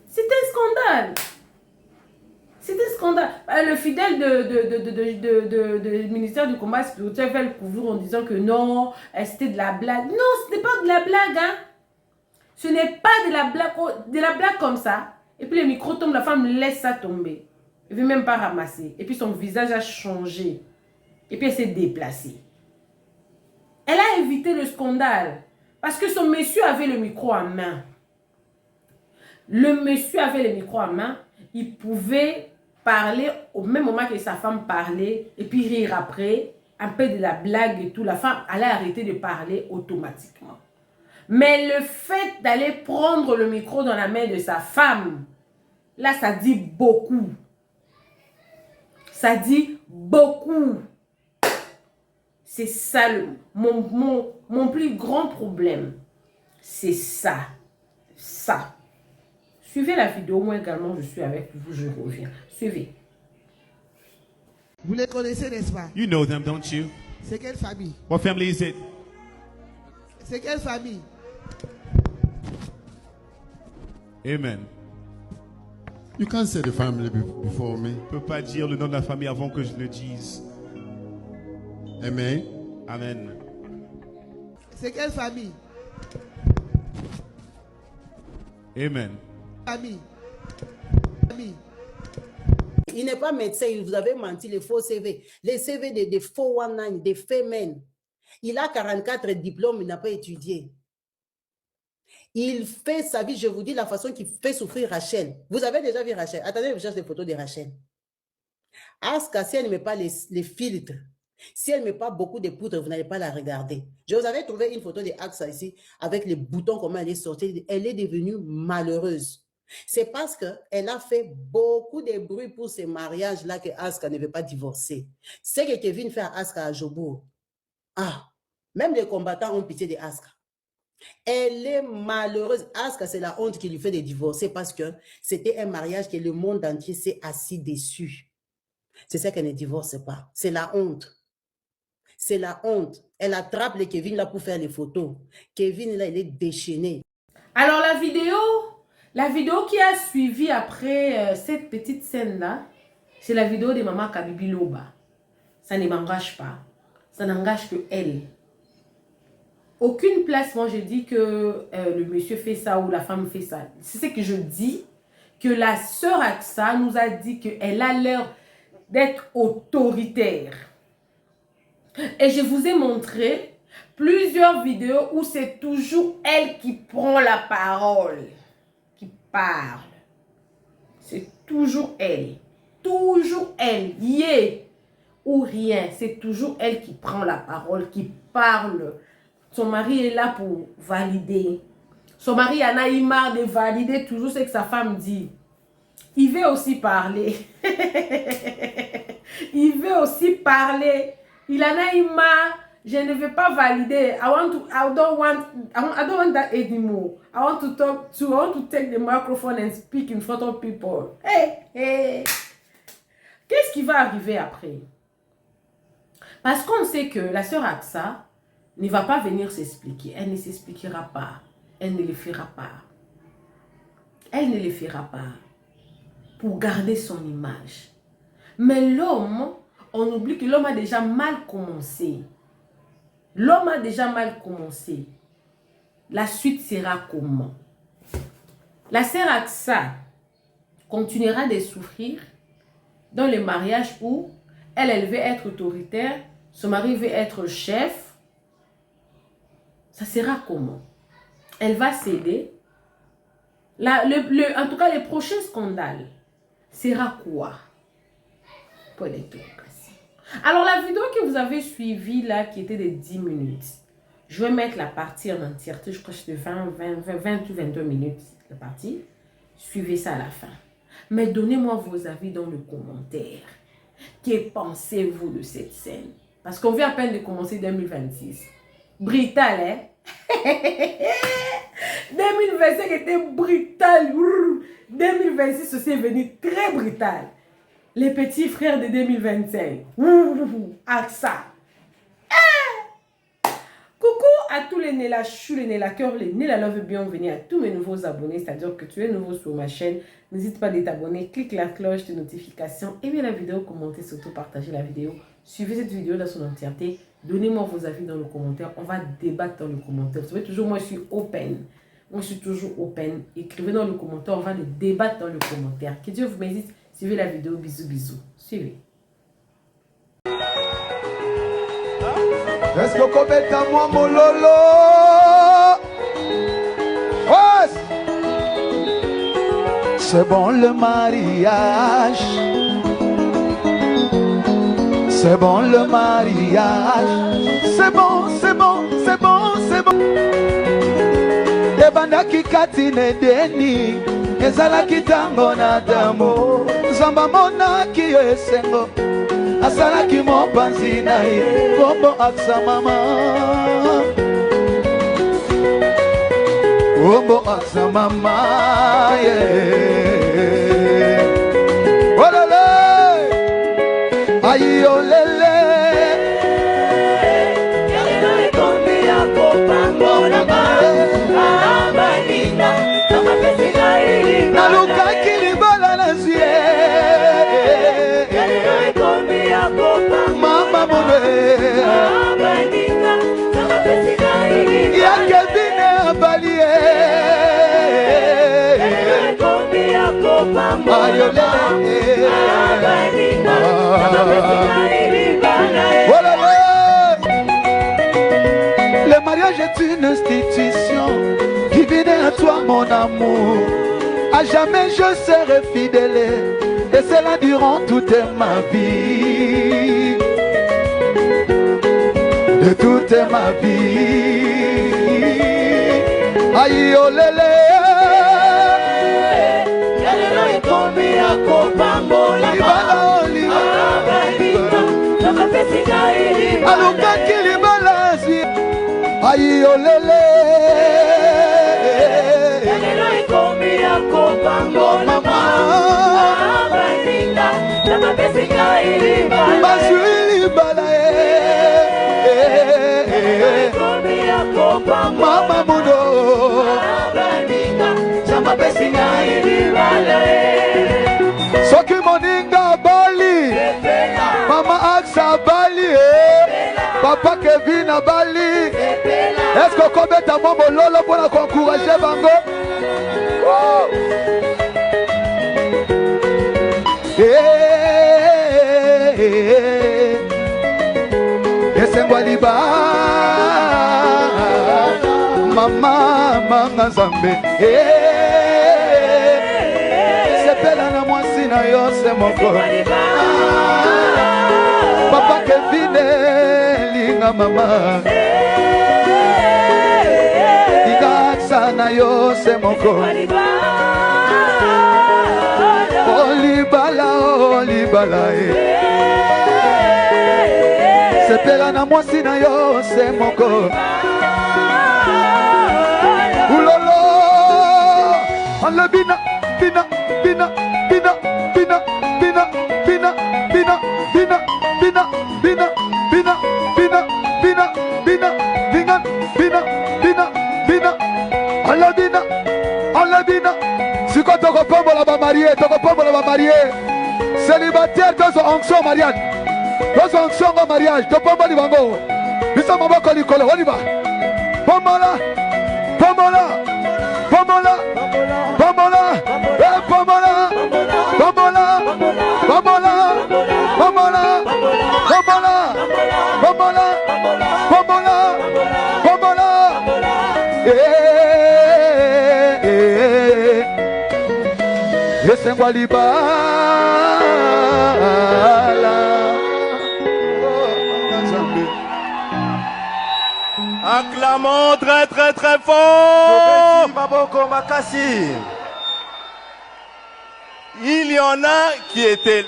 S2: c'est un scandale. C'est un scandale. Le fidèle du ministère du combat spirituel va le couvrir en disant que non, c'était de la blague. Non, ce n'est pas de la blague. Hein. Ce n'est pas de la blague comme ça. Et puis le micro tombe, la femme laisse ça tomber. Elle ne veut même pas ramasser. Et puis son visage a changé. Et puis elle s'est déplacée. Elle a évité le scandale. Parce que son monsieur avait le micro en main. Le monsieur avait le micro en main. Il pouvait parler au même moment que sa femme parlait. Et puis rire après. Un peu de la blague et tout. La femme allait arrêter de parler automatiquement. Mais le fait d'aller prendre le micro dans la main de sa femme. Là, ça dit beaucoup. Ça dit beaucoup. C'est ça mon plus grand problème. C'est ça. Ça. Suivez la vidéo. Moi également, je suis avec vous. Je reviens. Suivez.
S10: Vous les connaissez, n'est-ce pas?
S13: You know them, don't you?
S10: C'est quelle famille?
S13: What family is it?
S10: C'est quelle famille?
S13: Amen.
S11: You can't say the family before me.
S13: Je ne peux pas dire le nom de la famille avant que je le dise.
S11: Amen.
S13: Amen.
S10: C'est quelle famille?
S13: Amen.
S10: Famille. Famille.
S14: Il n'est pas médecin, il vous avez menti, les faux CV. Les CV des 419, des femmes. Il a 44 diplômes, il n'a pas étudié. Il fait sa vie, je vous dis la façon qu'il fait souffrir Rachel. Vous avez déjà vu Rachel? Attendez, je cherche des photos de Rachel. Aska, si elle ne met pas les filtres, si elle ne met pas beaucoup de poudre, vous n'allez pas la regarder. Je vous avais trouvé une photo de Aska ici, avec les boutons, comment elle est sortie. Elle est devenue malheureuse. C'est parce qu'elle a fait beaucoup de bruit pour ce mariage-là que Aska ne veut pas divorcer. C'est que Kevin fait à Aska à Jobour. Ah, même les combattants ont pitié de Aska. Elle est malheureuse. Aska, c'est la honte qui lui fait de divorcer parce que c'était un mariage que le monde entier s'est assis dessus. C'est ça qu'elle ne divorce pas. C'est la honte. C'est la honte. Elle attrape le Kevin là pour faire les photos. Kevin là, il est déchaîné.
S2: Alors la vidéo qui a suivi après cette petite scène là, c'est la vidéo de Maman Kabibi Loba. Ça ne m'engage pas. Ça n'engage que elle. Aucune place, moi je dis que le monsieur fait ça ou la femme fait ça. C'est ce que je dis, que la sœur Aksa nous a dit qu'elle a l'air d'être autoritaire. Et je vous ai montré plusieurs vidéos où c'est toujours elle qui prend la parole, qui parle. C'est toujours elle. Toujours elle. Yeah ou rien. C'est toujours elle qui prend la parole, qui parle. son mari est là pour valider. Son mari en a eu marre de valider toujours ce que sa femme dit. Il veut aussi parler. Il veut aussi parler. Il en a eu marre. Je ne veux pas valider. I don't want that anymore. I want to take the microphone and speak in front of people. Hey. Qu'est-ce qui va arriver après? Parce qu'on sait que la sœur Aksa ne va pas venir s'expliquer. Elle ne s'expliquera pas. Elle ne le fera pas. Elle ne le fera pas. Pour garder son image. Mais l'homme, on oublie que l'homme a déjà mal commencé. L'homme a déjà mal commencé. La suite sera comment? La sœur Aksa continuera de souffrir dans le mariage où elle veut être autoritaire, son mari veut être chef. Ça sera comment? Elle va céder. En tout cas, le prochain scandale sera quoi? Point d'interrogation. Alors, la vidéo que vous avez suivie là, qui était de 10 minutes, je vais mettre la partie en entièreté. Je crois que c'est de 20 ou 22 minutes la partie. Suivez ça à la fin. Mais donnez-moi vos avis dans le commentaire. Que pensez-vous de cette scène? Parce qu'on vient à peine de commencer 2026. Brutal, hein? 2025 était brutal. 2026 aussi est venu très brutal. Les petits frères de 2025. Aksa. Coucou à tous les Nela Chou, les Nela Cœur, les Nela Love, bienvenue à tous mes nouveaux abonnés. C'est-à-dire que tu es nouveau sur ma chaîne. N'hésite pas à t'abonner, clique la cloche de notification, aimez la vidéo, commentez, surtout partagez la vidéo. Suivez cette vidéo dans son entièreté. Donnez-moi vos avis dans le commentaire. On va débattre dans le commentaire. Vous savez toujours, moi je suis open. Moi je suis toujours open. Écrivez dans le commentaire, on va le débattre dans le commentaire. Que Dieu vous bénisse. Suivez la vidéo. Bisous, bisous. Suivez.
S15: Est-ce que vous êtes à moi, mon lolo? C'est bon le mariage. C'est bon le mariage. C'est bon, c'est bon, c'est bon, c'est bon. Ebanda kikatine deni. Ezala kitango na damo. Zamba mona kiyo esengo. Asala ki mo panzi na ye. Bombo Aksa mama. Bombo Aksa mama. Yeah. Olele. Ayi olele. Yalelo ekombi ya kopango na ba. Abanina. Kama pesi na ili. Naluka kilibala na zie. Yalelo ekombi ya kopango. Mama mone. Abanina. Kama pesi na ili. Yake vine abalie. Yalelo ekombi ya kopango. Ayolele. Abanina. Le mariage est une institution divine à toi mon amour. À jamais je serai fidèle et cela durant toute ma vie. De toute ma vie. Aïe olele. Yalelo ikomi akopambo la aluka kilibalazi ayi olele yalelo ikomi akopambo mama abaninga nama pesika ilibala basuli bala ikomi akopambo mama mudo abaninga nama pesika ilibala soki moninga bali mama Aksa bali papa Kevin a bali. Est-ce que vous êtes à moi lolo pour encourager bango? Esengwaliba mama manga zambe sepela na mwasi na yo se moko papa Kevin linga mama na yo se moko. Olibala sepela na mwasi na yo se moko. Ulolo ala bina bina bina bina bina bina bina bina bina bina bina bina bina bina bina bina bina bina bina ala bina siko toko pombola ba marié célibataire tozo onction mariage tozo onction ngo mariage to pombola bango bisa maboko likolo waliba pombola pombola pombola pombola pombola pombola pombola pombola pombola pombola pombola pombola Yesengwa libala.
S8: Acclamons très très très fort. Il y en a qui étaient là.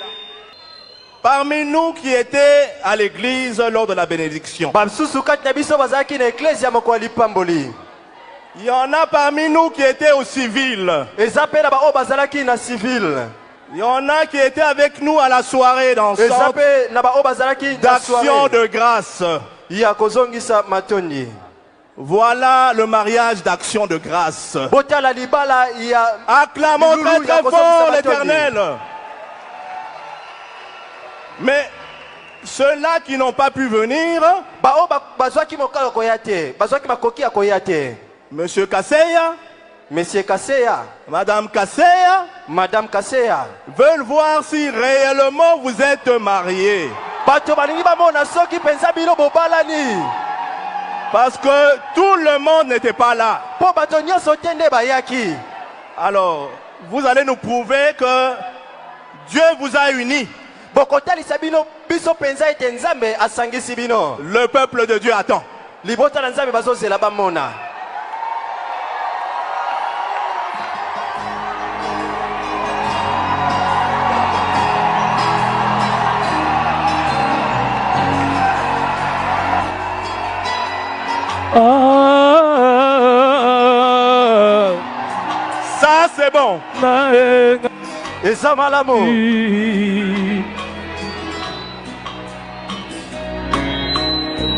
S8: Parmi nous qui étaient à l'église lors de la bénédiction. Il y en a parmi nous qui étaient au civil. Il y en a qui étaient avec nous à la soirée dansante d'action de grâce. Voilà le mariage d'action de grâce. Acclamons très très fort l'Éternel. Mais ceux-là qui n'ont pas pu venir, Monsieur Kasseya,
S12: Monsieur Kasseya,
S8: Madame Kasseya, veulent voir si réellement vous êtes mariés. Parce que tout le monde n'était pas là. Alors, vous allez nous prouver que Dieu vous a unis. Le peuple de Dieu attend. Ça c'est bon.
S12: Et ça malamo.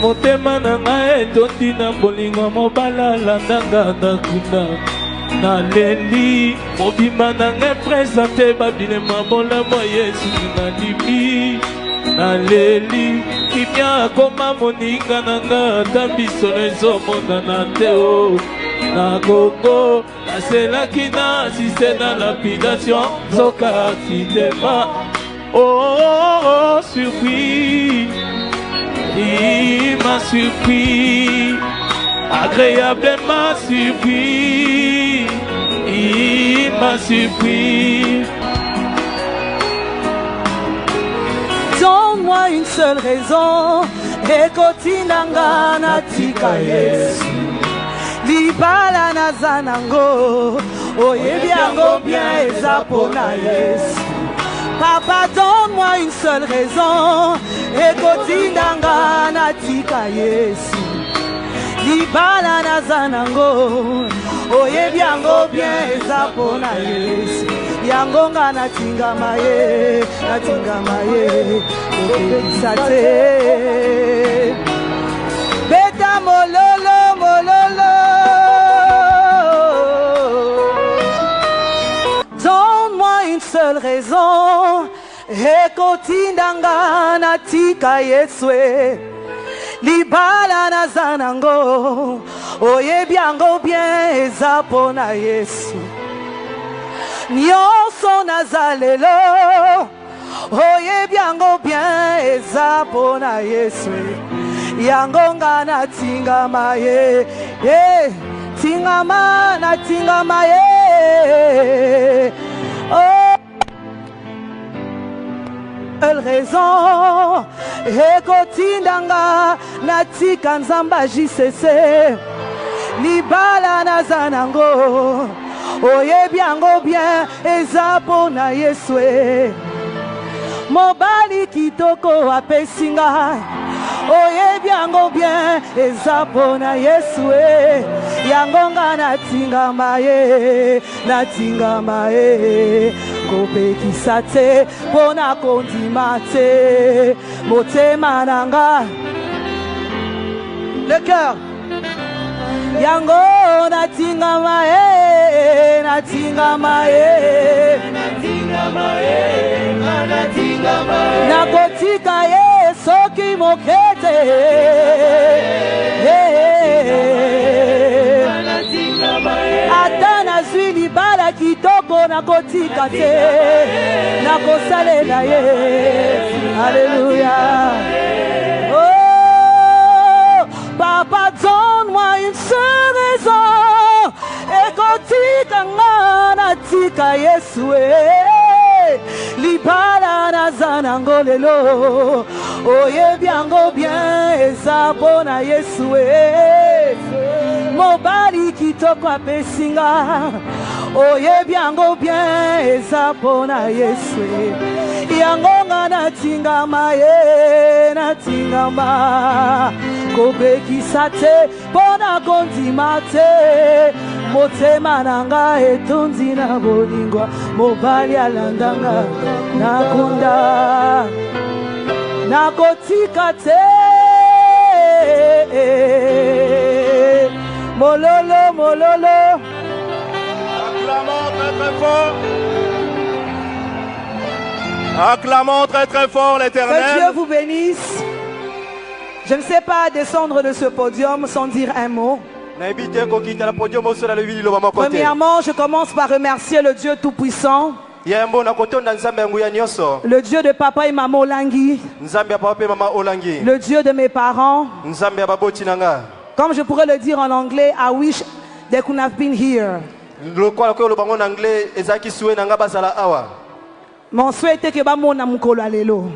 S16: Motema na ngai etondi na bolingo mobala landanga nakunda naleli mobimba na ngai présente babilema bolamo Yesu nalimi naleli kimia koma moninga na nga ata biso ezomonana te o na Congo naselaki na asiste na lapidation zoka fidema oh surpris. Il m'a surpris, agréablement surpris, il m'a surpris.
S10: Donne-moi une seule raison, ekotinanga natika Yesu. Libala nazanango, oyebiango bien ezapona Yesu. Papa, donne-moi une seule raison, ekotindanga natika Yesu. Libala nazanango, oyebiango bien ezapona Yesu. Yangonga natingama ye, okebisa te. Beta mololo, mololo. Donne-moi une seule raison, ekotindanga natika Yesu. Libala nazanango, oyebiango bien ezapona Yesu. Nyonso nazalelo, oyebiango bien ezapona Yesu. Yangonga natingama ye, tingama natingama ye. Oh, raison, ekotindanga natika nzamba JCC.
S7: libala naza nango oyebi yango bien eza mpona Yesu mobali kitoko apesi ngai oyebi yango bien eza mpona Yesu yango nga natingama ye kopekisa te mpona kondima te motema na nga le cœur yango natingama ye nakotika ye soki mokete ata nazwi libala kitoko nakotika te nakosalela ye alleluya. Oh papa donne-moi une seule raison ekotika nga natika Yesu libala naza nango lelo oyebi yango bien eza mpona Yesu mobali kitoko apesi nga oyebi yango bien eza mpona Yesu yango nga natingama kopekisa te mpona kondima te motema na nga etondi na bolingo mobali alandanga nakunda nakotika te mololo
S8: Acclamons très très fort l'Éternel.
S7: Que Dieu vous bénisse. Je ne sais pas descendre de ce podium sans dire un mot. Premièrement, je commence par remercier le Dieu Tout-Puissant, le Dieu de papa et maman Olangi, le Dieu de mes parents. Comme je pourrais le dire en anglais, I wish they could have been here. Mon souhait était que bamona mukolo alelo.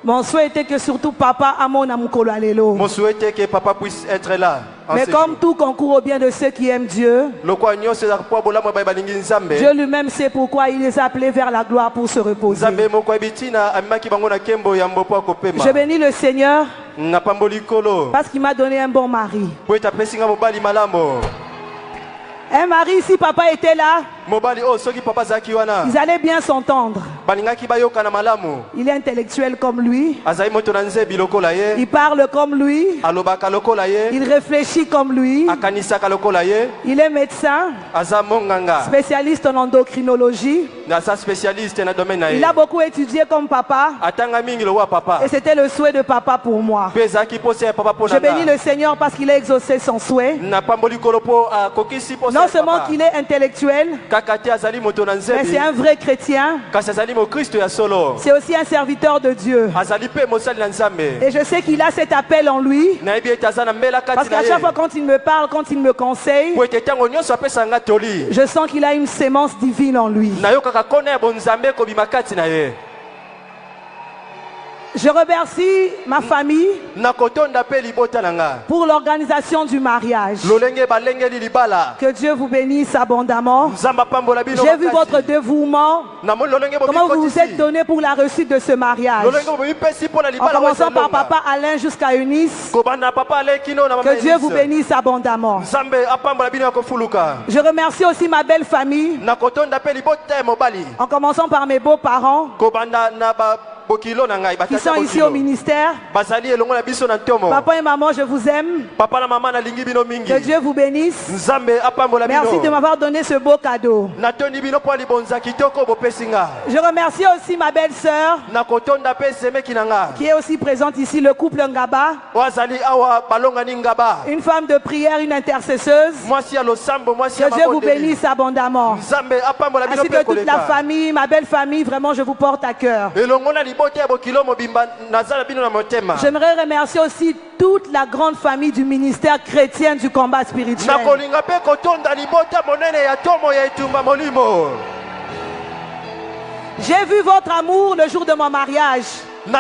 S7: Mon souhait était que surtout papa amona mukolo alelo.
S8: Mon souhait était que papa puisse être là.
S7: Mais comme tout concourt au bien de ceux qui aiment Dieu, Dieu lui-même sait pourquoi il les a appelés vers la gloire pour se reposer. Je bénis le Seigneur parce qu'il m'a donné un bon mari. Un mari, si papa était là, ils allaient bien s'entendre. Il est intellectuel comme lui. Il parle comme lui. Il réfléchit comme lui. Il est médecin, spécialiste en endocrinologie. Il a beaucoup étudié comme papa. Et c'était le souhait de papa pour moi. Je bénis le Seigneur parce qu'il a exaucé son souhait. Non seulement qu'il est intellectuel, mais c'est un vrai chrétien. C'est aussi un serviteur de Dieu. Et je sais qu'il a cet appel en lui. Parce qu'à chaque fois quand il me parle, quand il me conseille, je sens qu'il a une sémence divine en lui. Je remercie ma famille pour l'organisation du mariage. Que Dieu vous bénisse abondamment. J'ai vu votre dévouement, comment vous vous êtes donné pour la réussite de ce mariage. En commençant par papa Alain jusqu'à Eunice. Que Dieu vous bénisse abondamment. Je remercie aussi ma belle famille, en commençant par mes beaux-parents qui sont ici au ministère. Papa et maman, je vous aime. Que Dieu vous bénisse. Merci de m'avoir donné ce beau cadeau. Je remercie aussi ma belle-sœur qui est aussi présente ici, le couple Ngaba. Une femme de prière, une intercesseuse. Que Dieu vous bénisse abondamment. Ainsi que toute la famille, ma belle famille, vraiment je vous porte à cœur. J'aimerais remercier aussi toute la grande famille du ministère chrétien du combat spirituel. J'ai vu votre amour le jour de mon mariage.
S10: C'est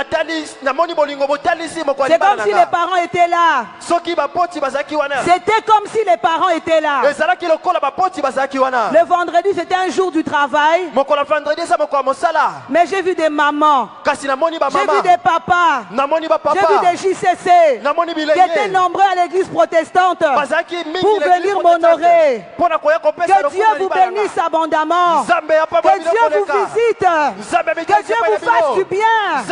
S10: comme si les parents étaient là. C'était comme si les parents étaient là. Le vendredi, c'était un jour du travail. Mais j'ai vu des mamans. J'ai vu des papas. J'ai vu des JCC qui étaient nombreux à l'église protestante pour venir m'honorer. Que Dieu vous bénisse abondamment. Que Dieu vous visite. Que Dieu vous fasse du bien.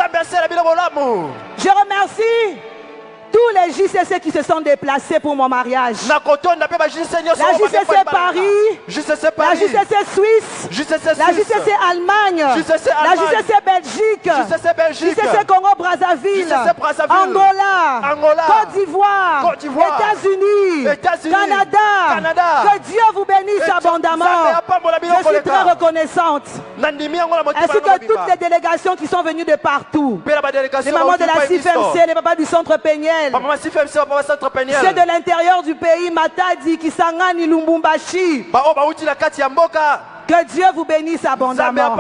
S10: Je remercie tous les JCC qui se sont déplacés pour mon mariage. La JCC Paris, la JCC Suisse, la JCC Allemagne, la JCC Belgique, JCC Congo-Brazzaville, Angola, Côte d'Ivoire, États-Unis, Canada. Que Dieu vous bénisse abondamment. Je suis très reconnaissante. Ainsi que toutes les délégations qui sont venues de partout. Les mamans de la CIFMC, les papas du centre Péniel. C'est de l'intérieur du pays, Matadi, Kisangani, Lumbumbashi. Que Dieu vous bénisse abondamment.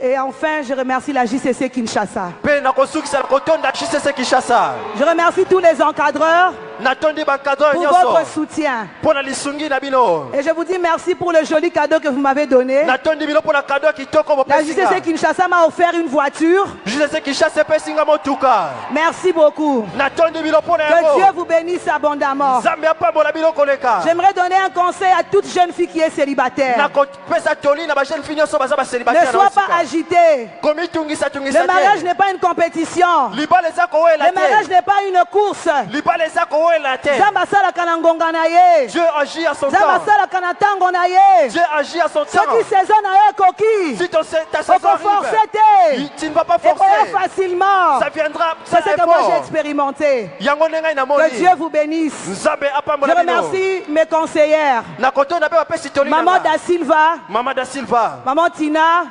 S10: Et enfin, je remercie la JCC Kinshasa. Je remercie tous les encadreurs pour votre soutien. Et je vous dis merci pour le joli cadeau que vous m'avez donné. La JCC Kinshasa m'a offert une voiture. Merci beaucoup. Que Dieu vous bénisse abondamment. J'aimerais donner un conseil à toute jeune fille qui est célibataire. Ne sois pas agité. Le mariage n'est pas une compétition. Le mariage n'est pas une course. Dieu
S8: agit à son temps. Dieu agit à son temps. Si tu ne vas pas forcer,
S10: facilement.
S8: Ça viendra.
S10: C'est ce que moi j'ai expérimenté. Que Dieu vous bénisse. Je remercie mes conseillères. Maman Da Silva. Maman Tina.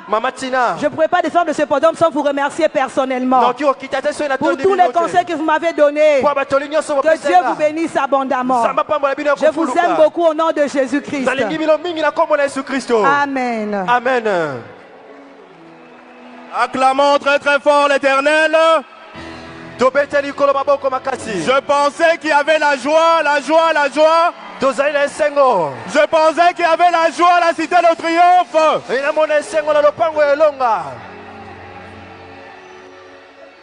S10: Je ne pourrais pas descendre de ce podium sans vous remercier personnellement. Pour tous les conseils que vous m'avez donnés. Que Dieu vous bénisse abondamment. Je vous aime beaucoup au nom de Jésus-Christ. Amen.
S8: Amen. Acclamons très très fort l'Éternel. Je pensais qu'il y avait la joie. Je pensais qu'il y avait la joie à la cité de triomphe.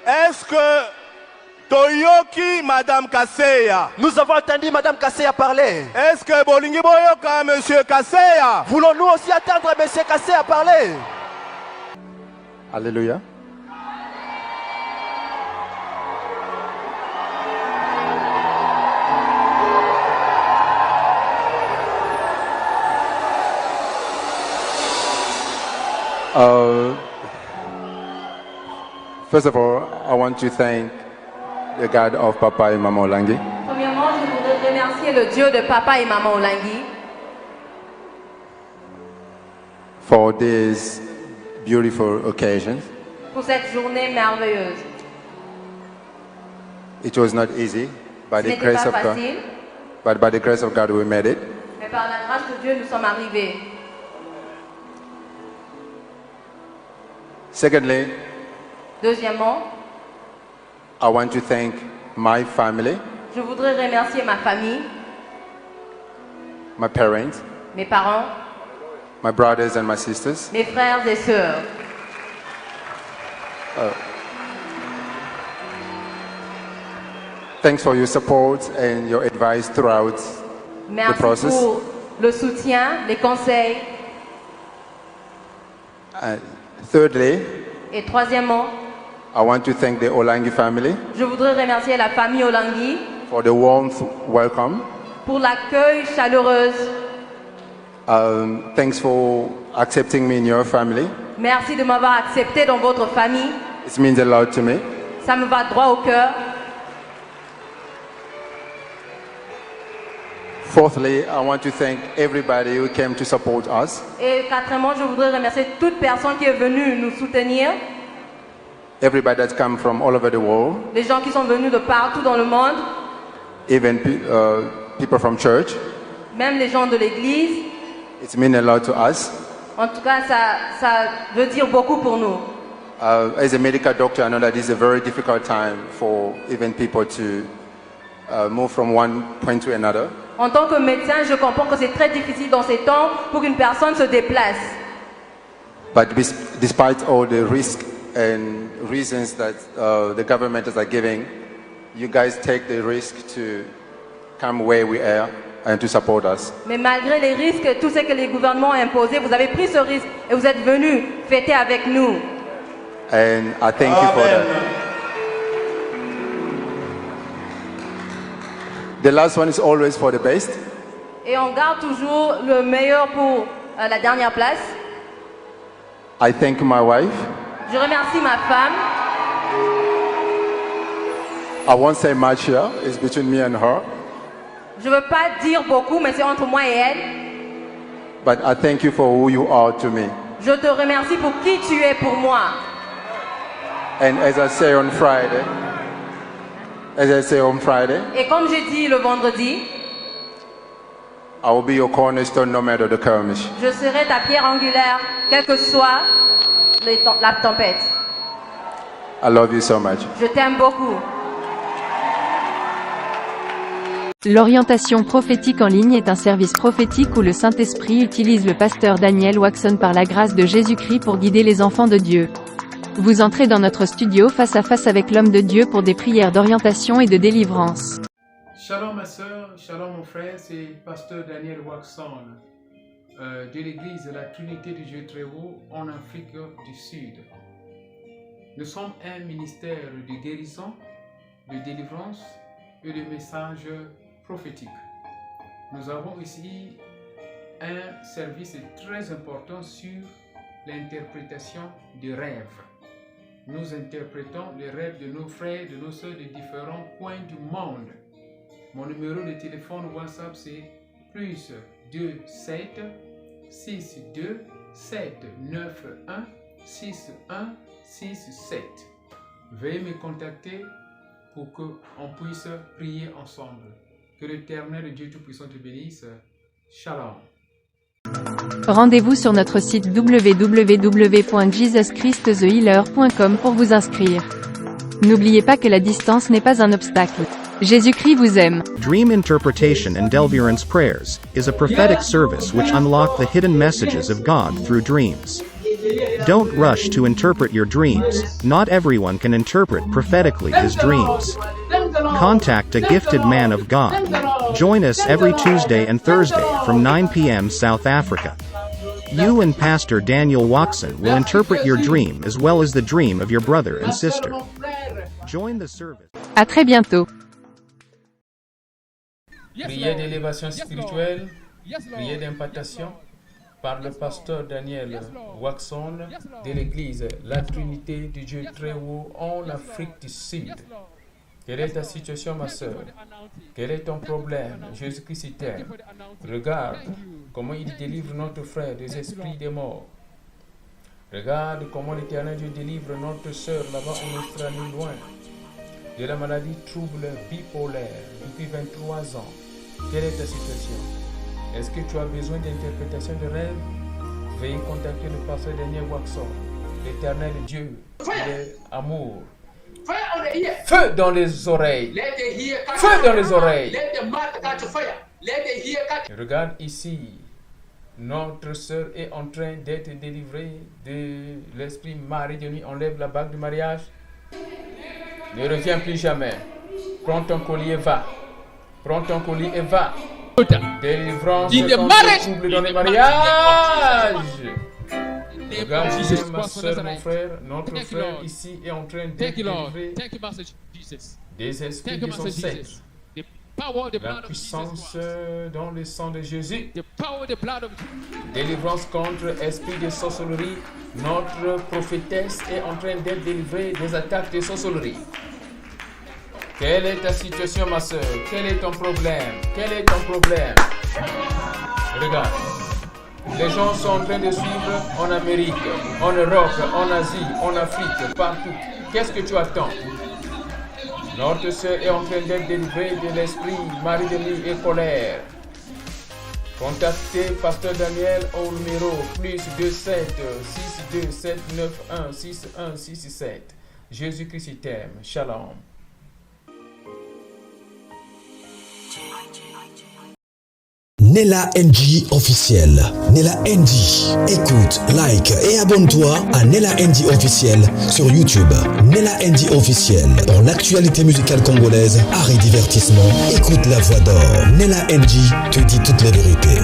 S8: Est-ce que Toyoki Madame Kasseya? Nous avons entendu Madame Kasseya parler. Est-ce que Bolingi Boyoka Monsieur Kasseya? Voulons-nous aussi attendre Monsieur Kasseya parler? Alléluia.
S17: First of all, I want to thank the God of Papa et Maman Olangi.
S18: Premièrement, je voudrais remercier le Dieu de Papa et Maman Olangi
S17: for this beautiful occasion.
S18: Pour cette journée merveilleuse.
S17: It was not easy, by the grace of God. But by the grace of God, we made it.
S18: Mais par la grâce de Dieu, nous sommes arrivés.
S17: Secondly,
S18: deuxièmement,
S17: I want to thank my family.
S18: Je voudrais remercier ma famille,
S17: my parents,
S18: mes parents,
S17: my brothers and my sisters.
S18: Mes frères et sœurs.
S17: Thanks for your support and your advice throughout the process.
S18: Merci pour le soutien, les conseils.
S17: Thirdly,
S18: et troisièmement,
S17: I want to thank the Olangi family.
S18: Je voudrais remercier la famille Olangi
S17: for the warm welcome.
S18: Pour l'accueil chaleureux.
S17: Thanks for accepting me in your family.
S18: Merci de m'avoir accepté dans votre famille.
S17: It means a lot to me.
S18: Ça me va droit au cœur.
S17: Fourthly, I want to thank everybody who came to support us.
S18: Et quatrièmement, je voudrais remercier toute personne qui est venue nous soutenir.
S17: Everybody that's come from all over the world.
S18: Les gens qui sont venus de partout dans le monde.
S17: Even people from church.
S18: Même les gens de l'église.
S17: It means a lot to us.
S18: En tout cas, ça veut dire beaucoup pour nous.
S17: As a medical doctor, I know that this is a very difficult time for even people to move from one point to another.
S18: En tant que médecin, je comprends que c'est très difficile dans ces temps pour qu'une personne se déplace.
S17: But despite all the risks and reasons that the government are giving, you guys take the risk to come where we are and to support us.
S18: Mais malgré les risques, tout ce que les gouvernements ont imposé, vous avez pris ce risque et vous êtes venus fêter avec nous.
S17: And I thank you for that. The last one is always for the best.
S18: Et on garde toujours le meilleur pour la dernière place.
S17: I thank my wife.
S18: Je remercie ma femme.
S17: I won't say much here. It's between me and her.
S18: Je veux pas dire beaucoup, mais c'est entre moi et elle.
S17: But I thank you for who you are to me.
S18: Je te remercie pour qui tu es pour moi.
S17: And as I say on Friday,
S18: et comme j'ai dit le vendredi,
S17: I will be your cornerstone no matter the skirmish.
S18: Je serai ta pierre angulaire, quelle que soit la tempête.
S17: I love you so much.
S18: Je t'aime beaucoup.
S4: L'orientation prophétique en ligne est un service prophétique où le Saint-Esprit utilise le pasteur Daniel Waxon par la grâce de Jésus-Christ pour guider les enfants de Dieu. Vous entrez dans notre studio face à face avec l'homme de Dieu pour des prières d'orientation et de délivrance.
S5: Shalom ma soeur, shalom mon frère, c'est pasteur Daniel Waxon de l'église de la Trinité du Dieu très haut en Afrique du Sud. Nous sommes un ministère de guérison, de délivrance et de messages prophétiques. Nous avons ici un service très important sur l'interprétation des rêves. Nous interprétons les rêves de nos frères, de nos soeurs de différents coins du monde. Mon numéro de téléphone WhatsApp c'est plus 27 62 791 6167. Veuillez me contacter pour qu'on puisse prier ensemble. Que l'Éternel Dieu Tout-Puissant te bénisse. Shalom.
S4: Rendez-vous sur notre site www.jesuschristthehealer.com pour vous inscrire. N'oubliez pas que la distance n'est pas un obstacle. Jésus-Christ vous aime.
S6: Dream Interpretation and Deliverance Prayers is a prophetic service which unlock the hidden messages of God through dreams. Don't rush to interpret your dreams. Not everyone can interpret prophetically his dreams. Contact a gifted man of God. Join us every Tuesday and Thursday from 9 p.m. South Africa. You and Pastor Daniel Waxon will interpret your dream as well as the dream of your brother and sister. Join the service.
S4: À très bientôt.
S5: Prière d'élévation spirituelle, prière d'implantation par le pasteur Daniel Waxon de l'église La Trinité du Dieu très haut en Afrique du Sud. Quelle est ta situation, ma soeur? Quel est ton problème? Jésus-Christ t'aime. Regarde comment il délivre notre frère des esprits des morts. Regarde comment l'Éternel Dieu délivre notre soeur là-bas en Australie loin de la maladie trouble bipolaire depuis 23 ans. Quelle est ta situation? Est-ce que tu as besoin d'interprétation de rêve? Veuillez contacter le pasteur Daniel Waxon. L'Éternel Dieu, il est amour. Feu dans les oreilles. Feu dans les oreilles. Regarde ici. Notre sœur est en train d'être délivrée de l'esprit mari de nuit. Enlève la bague du mariage. Ne reviens plus jamais. Prends ton collier et va. Prends ton collier et va. Délivrance contre le trouble dans les mariages. Regarde ici, ma soeur, mon frère, notre frère ici est en train d'être délivré des esprits de son sexe. La puissance dans le sang de Jésus. Délivrance contre esprit de sorcellerie. Notre prophétesse est en train d'être délivrée des attaques de sorcellerie. Quelle est ta situation, ma soeur? Quel est ton problème? Quel est ton problème? Regarde. Les gens sont en train de suivre en Amérique, en Europe, en Asie, en Afrique, partout. Qu'est-ce que tu attends? Notre sœur est en train d'être délivrée de l'esprit, mari de nuit et colère. Contactez Pasteur Daniel au numéro plus 27 2 7 9 1 6 1 6 7. Jésus-Christ t'aime. Shalom.
S1: Nella NG officiel. Nella NG. Écoute, like et abonne-toi à Nella NG officiel sur YouTube. Nella NG officiel. Pour l'actualité musicale congolaise, art et divertissement, écoute la voix d'or. Nella NG te dit toutes les vérités.